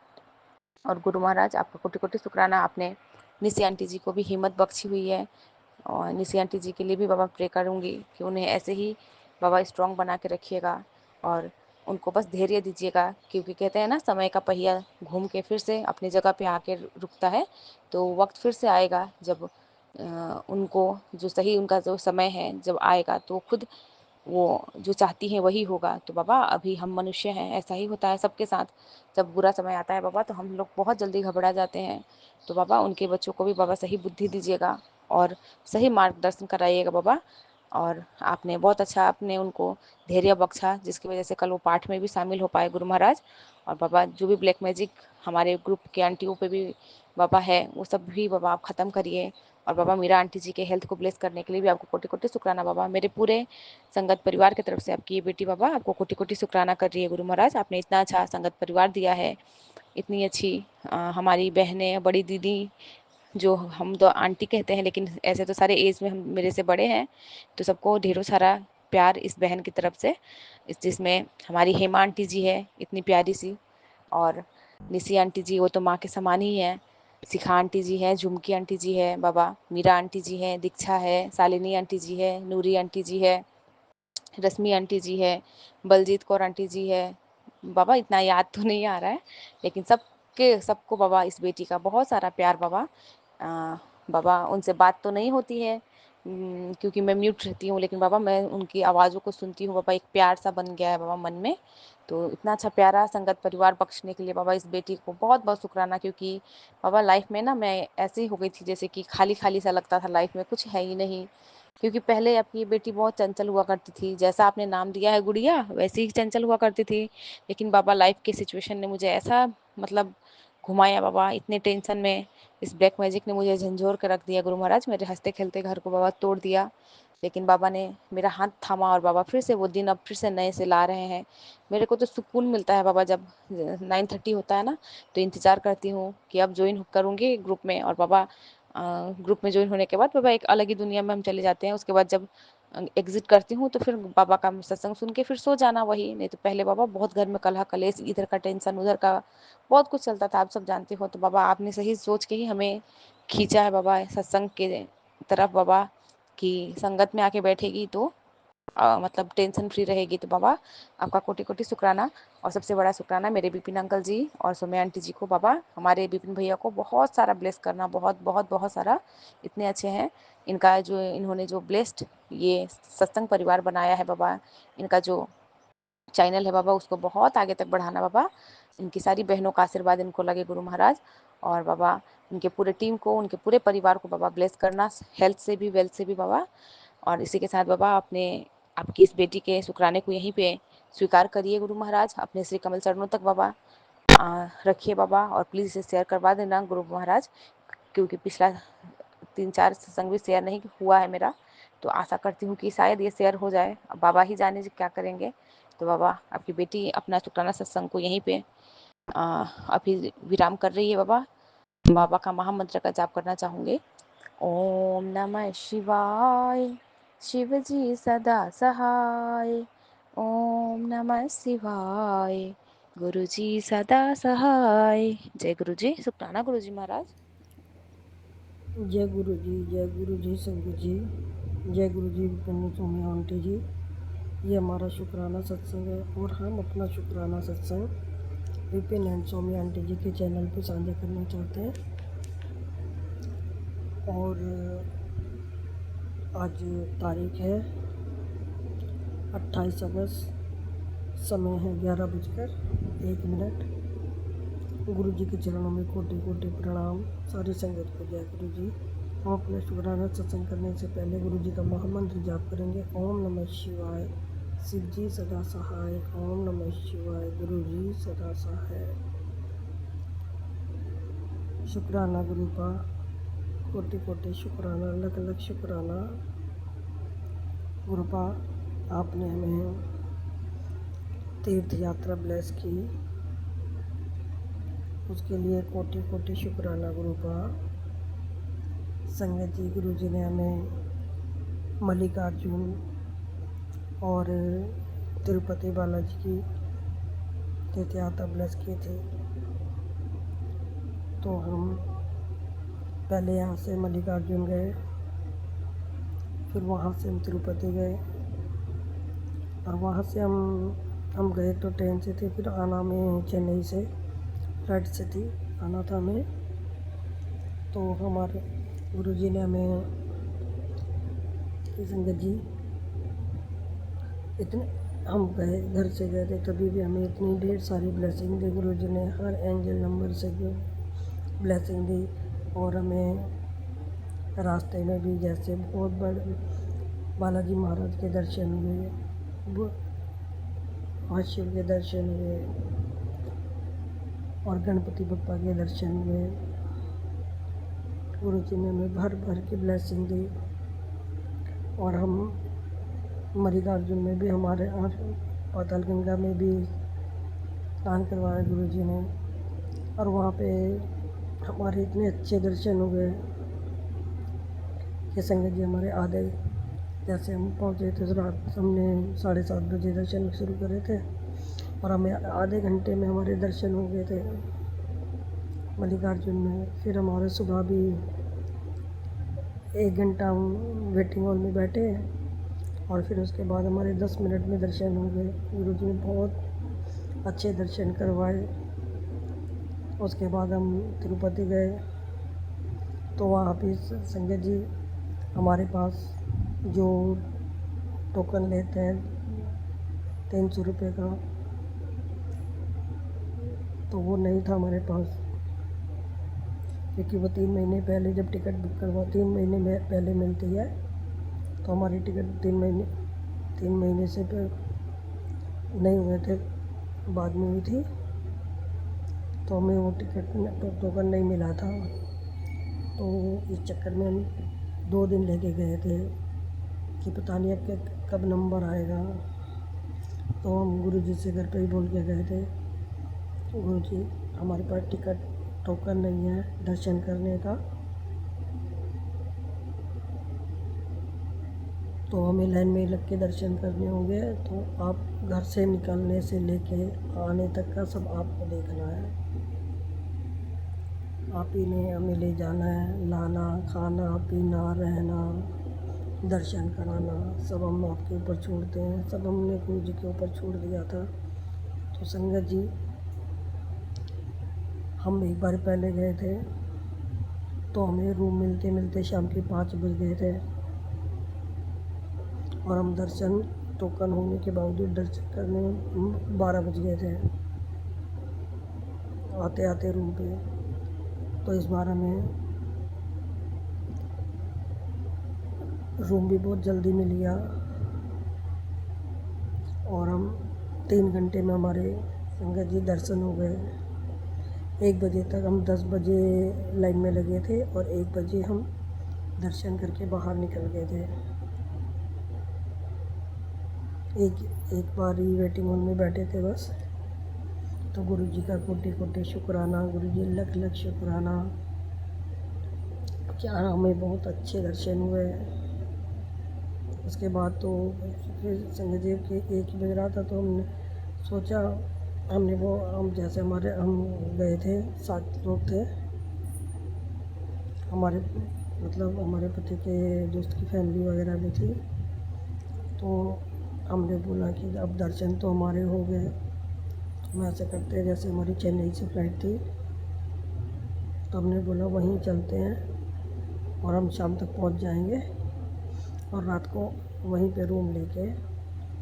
और गुरु महाराज आपका कोटि कोटि शुक्राना, आपने निशी आंटी जी को भी हिम्मत बख्शी हुई है, और निशी आंटी जी के लिए भी बाबा प्रे करूँगी कि उन्हें ऐसे ही बाबा स्ट्रॉन्ग बना के रखिएगा, और उनको बस धैर्य दीजिएगा, क्योंकि कहते हैं ना समय का पहिया घूम के फिर से अपनी जगह पे आके रुकता है। तो वक्त फिर से आएगा जब उनको जो सही उनका जो समय है जब आएगा, तो खुद वो जो चाहती हैं वही होगा। तो बाबा अभी हम मनुष्य हैं, ऐसा ही होता है सबके साथ, जब बुरा समय आता है बाबा तो हम लोग बहुत जल्दी घबरा जाते हैं। तो बाबा उनके बच्चों को भी बाबा सही बुद्धि दीजिएगा और सही मार्गदर्शन कराइएगा बाबा। और आपने बहुत अच्छा आपने उनको धैर्य बख्शा, जिसकी वजह से कल वो पाठ में भी शामिल हो पाए गुरु महाराज। और बाबा जो भी ब्लैक मैजिक हमारे ग्रुप के आंटियों पे भी बाबा है, वो सब भी बाबा आप ख़त्म करिए। और बाबा मीरा आंटी जी के हेल्थ को ब्लेस करने के लिए भी आपको कोटि कोटि शुक्राना बाबा। मेरे पूरे संगत परिवार की तरफ से आपकी ये बेटी बाबा आपको कोटि कोटि शुक्राना कर रही है गुरु महाराज। आपने इतना अच्छा संगत परिवार दिया है, इतनी अच्छी हमारी बहनें, बड़ी दीदी, जो हम तो आंटी कहते हैं लेकिन ऐसे तो सारे एज में हम मेरे से बड़े हैं, तो सबको ढेरों सारा प्यार इस बहन की तरफ से। इस जिसमें हमारी हेमा आंटी जी है इतनी प्यारी सी, और निशी आंटी जी वो तो माँ के समान ही है, शिखा आंटी जी है, झुमकी आंटी जी है बाबा, मीरा आंटी जी है, दीक्षा है, शालिनी आंटी जी है, नूरी आंटी जी है, रश्मि आंटी जी है, बलजीत कौर आंटी जी है बाबा। इतना याद तो नहीं आ रहा है, लेकिन सबको बाबा इस बेटी का बहुत सारा प्यार बाबा। बाबा उनसे बात तो नहीं होती है क्योंकि मैं म्यूट रहती हूँ, लेकिन बाबा मैं उनकी आवाज़ों को सुनती हूँ बाबा, एक प्यार सा बन गया है बाबा मन में। तो इतना अच्छा प्यारा संगत परिवार बख्शने के लिए बाबा इस बेटी को बहुत बहुत शुक्राना, क्योंकि बाबा लाइफ में ना मैं ऐसी हो गई थी जैसे कि खाली खाली सा लगता था, लाइफ में कुछ है ही नहीं। क्योंकि पहले आपकी बेटी बहुत चंचल हुआ करती थी, जैसा आपने नाम दिया है गुड़िया वैसे ही चंचल हुआ करती थी। लेकिन बाबा लाइफ की सिचुएशन ने मुझे ऐसा मतलब घुमाया बाबा, इतने टेंशन में इस ब्लैक मैजिक ने मुझे झंझोर कर रख दिया गुरु महाराज। मेरे हंसते खेलते घर को बाबा तोड़ दिया। लेकिन बाबा ने मेरा हाथ थामा और बाबा फिर से वो दिन अब फिर से नए से ला रहे हैं। मेरे को तो सुकून मिलता है बाबा, जब 9:30 होता है ना तो इंतज़ार करती हूँ कि अब ज्वाइन करूँगी ग्रुप में। और बाबा ग्रुप में ज्वाइन होने के बाद बाबा एक अलग ही दुनिया में हम चले जाते हैं। उसके बाद जब एग्जिट करती हूँ तो फिर बाबा का सत्संग सुन के फिर सो जाना वही। नहीं तो पहले बाबा बहुत घर में कलह कलेश, इधर का टेंशन उधर का बहुत कुछ चलता था, आप सब जानते हो। तो बाबा आपने सही सोच के ही हमें खींचा है बाबा सत्संग के तरफ बाबा, कि संगत में आके बैठेगी तो मतलब टेंशन फ्री रहेगी। तो बाबा आपका कोटि कोटि शुक्राना। और सबसे बड़ा शुक्राना मेरे विपिन अंकल जी और सौम्या आंटी जी को। बाबा हमारे विपिन भैया को बहुत सारा ब्लेस करना, बहुत बहुत बहुत सारा, इतने अच्छे हैं। इनका जो इन्होंने जो ब्लेस्ड ये सत्संग परिवार बनाया है बाबा, इनका जो चैनल है बाबा उसको बहुत आगे तक बढ़ाना बाबा। इनकी सारी बहनों का आशीर्वाद इनको लगे गुरु महाराज। और बाबा इनके पूरे टीम को, उनके पूरे परिवार को बाबा ब्लेस करना, हेल्थ से भी वेल्थ से भी बाबा। और इसी के साथ बाबा अपने आपकी इस बेटी के शुक्राने को यहीं पे स्वीकार करिए गुरु महाराज, अपने श्री कमल चरणों तक बाबा रखिए बाबा। और प्लीज़ इसे शेयर करवा देना गुरु महाराज, क्योंकि पिछला 3-4 सत्संग भी शेयर नहीं हुआ है मेरा। तो आशा करती हूँ कि शायद ये शेयर हो जाए, अब बाबा ही जाने क्या करेंगे। तो बाबा आपकी बेटी अपना शुक्राना सत्संग को यहीं पे अभी विराम कर रही है बाबा। बाबा का महामंत्र का जाप करना चाहूँगे। ओम नमः शिवाय, शिव जी सदा सहाय। ओम नमः शिवाय, गुरु जी सदा सहाय। जय गुरु जी। शुक्राना गुरु जी महाराज। जय गुरु जी संगत जी, जय गुरु जी विपिन सौम्या आंटी जी। ये हमारा शुक्राना सत्संग है और हम अपना शुक्राना सत्संग विपिन एंड सौम्या आंटी जी के चैनल पे साझा करना चाहते हैं। और आज तारीख है 28 अगस्त, समय है 11:01। गुरु जी के चरणों में कोटि कोटि प्रणाम। सारी संगत को जय गुरु जी। हम अपने शुक्राना सत्संग करने से पहले गुरु जी का महामंत्र जाप करेंगे। ओम नमः शिवाय, शिव जी सदा सहाय। ओम नमः शिवाय, गुरु जी सदा सहाय। शुक्राना गुरु का कोटि कोटि शुक्राना, लख लख शुक्राना गुरु का। आपने हमें तीर्थ यात्रा ब्लेस की, उसके लिए कोटि कोटि शुक्राना गुरु का। संगत जी, गुरु जी ने हमें मल्लिकार्जुन और तिरुपति बालाजी की तीर्थ यात्रा ब्लेस किए थे। तो हम पहले यहाँ से मल्लिकार्जुन गए, फिर वहाँ से हम तिरुपति गए, और वहाँ से हम गए तो ट्रेन से थे। फिर आना में चेन्नई से फ्लाइट से थी, आना था हमें। तो हमारे गुरुजी ने हमें, संगत जी, इतने हम गए, घर से गए थे तभी भी हमें इतनी ढेर सारी ब्लेसिंग दी गुरुजी ने। हर एंजल नंबर से ब्लेसिंग दी। और हमें रास्ते में भी जैसे बहुत बड़े बालाजी महाराज के दर्शन हुए, शिव के दर्शन हुए, और गणपति बप्पा के दर्शन हुए। गुरु जी ने हमें भर भर की ब्लेसिंग दी। और हम मल्लिकार्जुन में भी, हमारे पाताल गंगा में भी स्नान करवाया गुरु जी ने। और वहाँ पे हमारे इतने अच्छे दर्शन हुए कि संगत जी हमारे आधे, जैसे हम पहुँचे थे तो रात हमने 7:30 बजे दर्शन शुरू करे थे, और हमें आधे घंटे में हमारे दर्शन हो गए थे मल्लिकार्जुन में। फिर हमारे सुबह भी 1 घंटा हम वेटिंग हॉल में बैठे, और फिर उसके बाद हमारे 10 मिनट में दर्शन हो गए। गुरु जी ने बहुत अच्छे दर्शन करवाए। उसके बाद हम तिरुपति गए, तो वहाँ भी संगत जी हमारे पास जो टोकन लेते हैं 300 रुपये का, तो वो नहीं था हमारे पास, क्योंकि वो 3 महीने पहले जब टिकट बुक करवा 3 महीने में पहले मिलती है। तो हमारी टिकट 3 महीने से नहीं हुए थे, बाद में हुई थी। तो हमें वो टिकट टोकन नहीं मिला था। तो इस चक्कर में हम 2 दिन लेके गए थे कि पता नहीं अब कब नंबर आएगा। तो हम गुरुजी से घर पे ही बोल के गए थे, गुरुजी हमारे पास टिकट टोकन नहीं है दर्शन करने का, तो हमें लाइन में लग के दर्शन करने होंगे। तो आप घर से निकलने से लेके आने तक का सब आपको देखना है। आप ही ने हमें ले जाना है, लाना, खाना पीना, रहना, दर्शन कराना, सब हम आपके ऊपर छोड़ते हैं। सब हमने गुरु जी के ऊपर छोड़ दिया था। तो संगत जी, हम एक बार पहले गए थे तो हमें रूम मिलते मिलते शाम के 5 बज गए थे, और हम दर्शन टोकन होने के बावजूद दर्शन करने में 12 बज गए थे आते आते रूम पे। तो इस बार हमें रूम भी बहुत जल्दी मिल गया, और हम 3 घंटे में हमारे संगत जी दर्शन हो गए। 1 बजे तक हम 10 बजे लाइन में लगे थे, और 1 बजे हम दर्शन करके बाहर निकल गए थे। एक बार ही वेटिंग हॉल में बैठे थे बस। तो गुरु जी का कोटि कोटि शुक्राना, गुरु जी लख लख शुक्राना, क्या हमें बहुत अच्छे दर्शन हुए। उसके बाद तो फिर संगत जी के 1 ही बज रहा था, तो हमने सोचा, हम जैसे हम गए थे 7 लोग थे, हमारे मतलब हमारे पति के दोस्त की फैमिली वगैरह भी थी। तो हमने बोला कि अब दर्शन तो हमारे हो गए, हम ऐसे करते हैं जैसे हमारी चेन्नई से फ़्लाइट थी, तो हमने बोला वहीं चलते हैं और हम शाम तक पहुंच जाएंगे, और रात को वहीं पे रूम लेके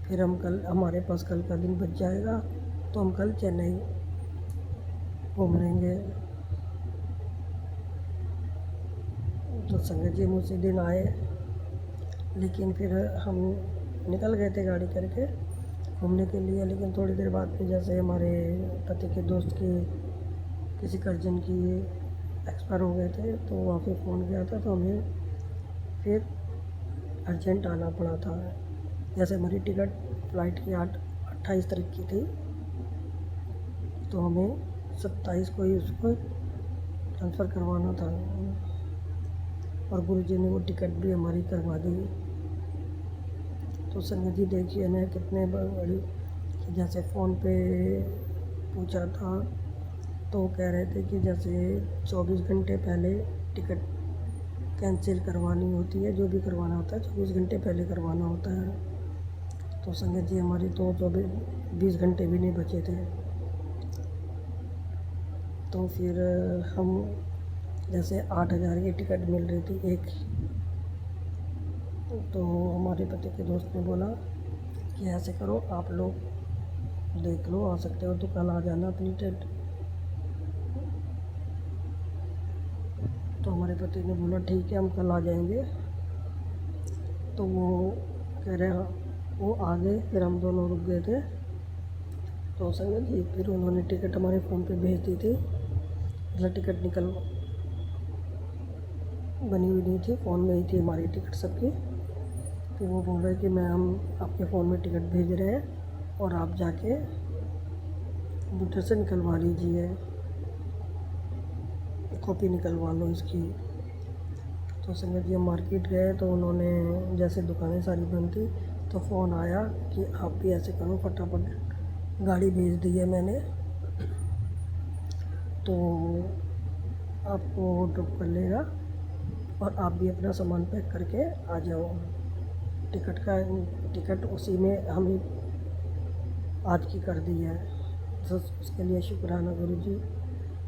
फिर हमारे पास कल का दिन बच जाएगा, तो हम कल चेन्नई घूम लेंगे। तो संगत जी उसी दिन आए, लेकिन फिर हम निकल गए थे गाड़ी करके घूमने के लिए। लेकिन थोड़ी देर बाद फिर जैसे हमारे पति के दोस्त के किसी कर्जन की एक्सपायर हो गए थे, तो वहाँ पे फ़ोन किया था, तो हमें फिर अर्जेंट आना पड़ा था। जैसे हमारी टिकट फ़्लाइट की 28 तारीख की थी, तो हमें 27 को ही उसको ट्रांसफ़र करवाना था, और गुरुजी ने वो टिकट भी हमारी करवा दी। तो संगत जी देखिए ना कितने बड़ी, जैसे फ़ोन पे पूछा था तो कह रहे थे कि जैसे 24 घंटे पहले टिकट कैंसिल करवानी होती है, जो भी करवाना होता है 24 घंटे पहले करवाना होता है। तो संगत जी हमारी तो 20 घंटे भी नहीं बचे थे। तो फिर हम जैसे 8,000 की टिकट मिल रही थी एक, तो हमारे पति के दोस्त ने बोला कि ऐसे करो, आप लोग देख लो, आ सकते हो तो कल आ जाना अपनी टिकट। तो हमारे पति ने बोला ठीक है, हम कल आ जाएंगे। तो वो कह रहे हाँ, वो आ गए, फिर हम दोनों रुक गए थे। तो संगत जी फिर उन्होंने टिकट हमारे फ़ोन पे भेज दी थी, मतलब टिकट बनी हुई नहीं थी, फ़ोन में ही थी हमारी टिकट सबकी। फिर वो बोल रहे कि हम आपके फ़ोन में टिकट भेज रहे हैं, और आप जाके कंप्यूटर से निकलवा लीजिए, कॉपी निकलवा लो इसकी। तो संगत जी हम मार्केट गए, तो उन्होंने जैसे दुकानें सारी बंद थी, तो फ़ोन आया कि आप भी ऐसे करो, फटाफट गाड़ी भेज दी है मैंने, तो आपको ड्रॉप कर लेगा, और आप भी अपना सामान पैक करके आ जाओ। टिकट उसी में हमें आज की कर दी है, तो उसके लिए शुक्राना गुरु जी।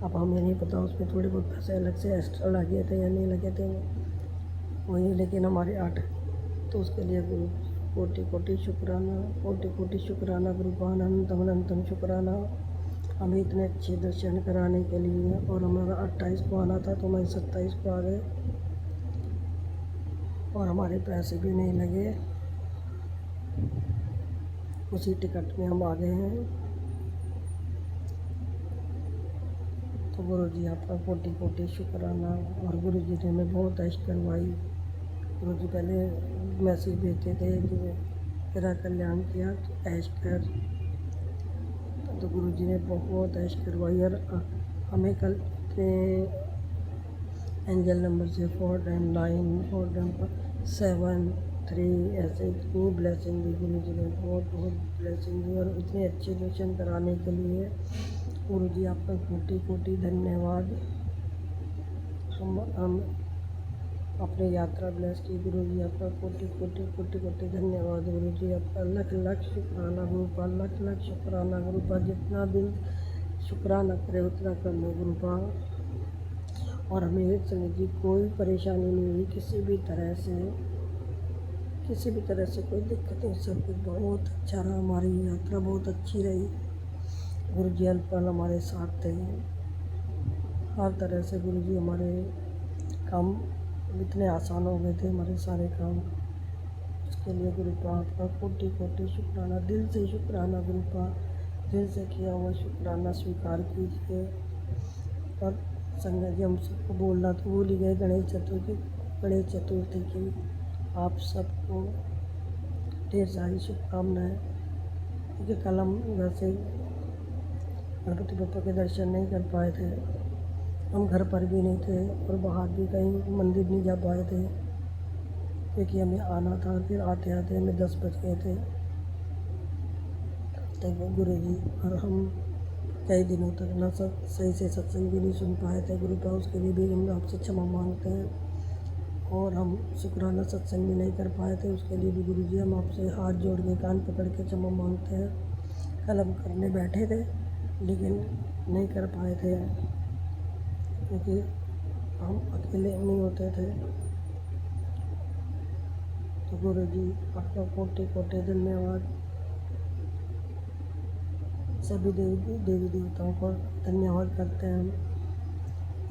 अब हमें नहीं पता उसमें थोड़े बहुत पैसे अलग से एक्स्ट्रा लगे थे या नहीं लगे थे वही, लेकिन हमारे 8, तो उसके लिए गुरु कोटि कोटि शुक्राना, कोटि कोटि शुक्राना गुरुपान अनंतम अनंतम शुक्राना, हमें इतने अच्छे दर्शन कराने के लिए। और हमारा 28 को आना था, तो हमारे 27 को आ गए, और हमारे पैसे भी नहीं लगे, उसी टिकट में हम आ गए हैं। तो गुरु जी आपका कोटि कोटि शुक्राना। और गुरु जी ने हमें बहुत ऐश करवाई। गुरु जी पहले मैसेज भेजते थे कि तेरा कल्याण किया तो ऐश कर। तो गुरु जी ने बहुत ऐश करवाई और हमें कल के एंजल नंबर से 4 4 7 3 ऐसे इतनी ब्लेसिंग दी गुरु जी ने, बहुत बहुत ब्लेसिंग दी। और इतने अच्छे दर्शन कराने के लिए गुरु जी आपका कोटि कोटि धन्यवाद। हम अपनी यात्रा ब्लेस की। गुरु जी आपका कोटि कोटि कोटि कोटि धन्यवाद। गुरु जी आपका लख लख शुक्राना। गुरु पा लख लख शुक्राना। गुरु पा जितना दिल शुक्राना करे उतना कम है गुरु पा। और हमें संगत जी कोई परेशानी नहीं हुई किसी भी तरह से कोई दिक्कत नहीं, सब कुछ बहुत अच्छा रहा। हमारी यात्रा बहुत अच्छी रही। गुरु जी हर पल हमारे साथ थे। हर तरह से गुरु जी हमारे काम इतने आसान हो गए थे, हमारे सारे काम। उसके लिए गुरु पा आपका कोटि कोटि शुक्राना, दिल से शुक्राना। गुरु पा दिल से किया हुआ शुक्राना स्वीकार कीजिए। और संगत जी हम सबको बोलना तो भूल ही गए, गणेश चतुर्थी की आप सबको ढेर सारी शुभकामनाएँ। क्योंकि कल हम वैसे गणपति बप्पा के दर्शन नहीं कर पाए थे, हम घर पर भी नहीं थे और बाहर भी कहीं मंदिर नहीं जा पाए थे, क्योंकि हमें आना था। फिर आते आते हमें 10 बज गए थे। तब गुरु जी और हम कई दिनों तक ना सही से सत्संग भी नहीं सुन पाए थे गुरु का। उसके लिए भी हम आपसे क्षमा मांगते हैं। और हम शुक्राना सत्संग भी नहीं कर पाए थे, उसके लिए भी गुरु जी हम आपसे हाथ जोड़ के कान पकड़ के क्षमा मांगते हैं। कल हम करने बैठे थे लेकिन नहीं कर पाए थे, क्योंकि हम अकेले नहीं होते थे। तो गुरु जी आपका कोटि कोटि धन्यवाद। सभी देवी देवताओं को धन्यवाद करते हैं हम।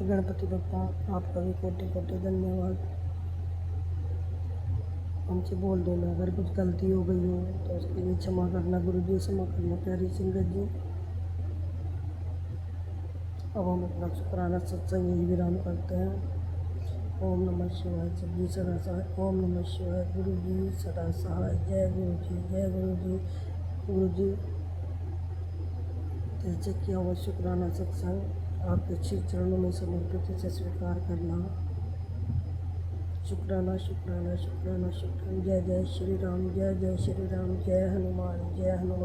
गणपति बप्पा आपका भी कोटि कोटि धन्यवाद। हमसे बोल देना अगर कुछ गलती हो गई हो तो उसके लिए क्षमा करना गुरु जी, क्षमा करना प्यारी संगत जी। अब हम अपना शुक्राना सत्संग यही विराम करते हैं। ओम नमः शिवाय। सभी सदा सहाय। ओम नमः शिवाय। गुरु जी सदा सहाय। जय गुरु जी, जय गुरु जी। गुरु जी दिल से किया हुआ शुक्राना सत्संग आपके श्री चरणों में समर्पित इसे स्वीकार करना। शुक्राना शुक्राना शुक्राना शुक्राना। जय जय श्री राम, जय जय श्री राम, जय हनुमान, जय हनुमान।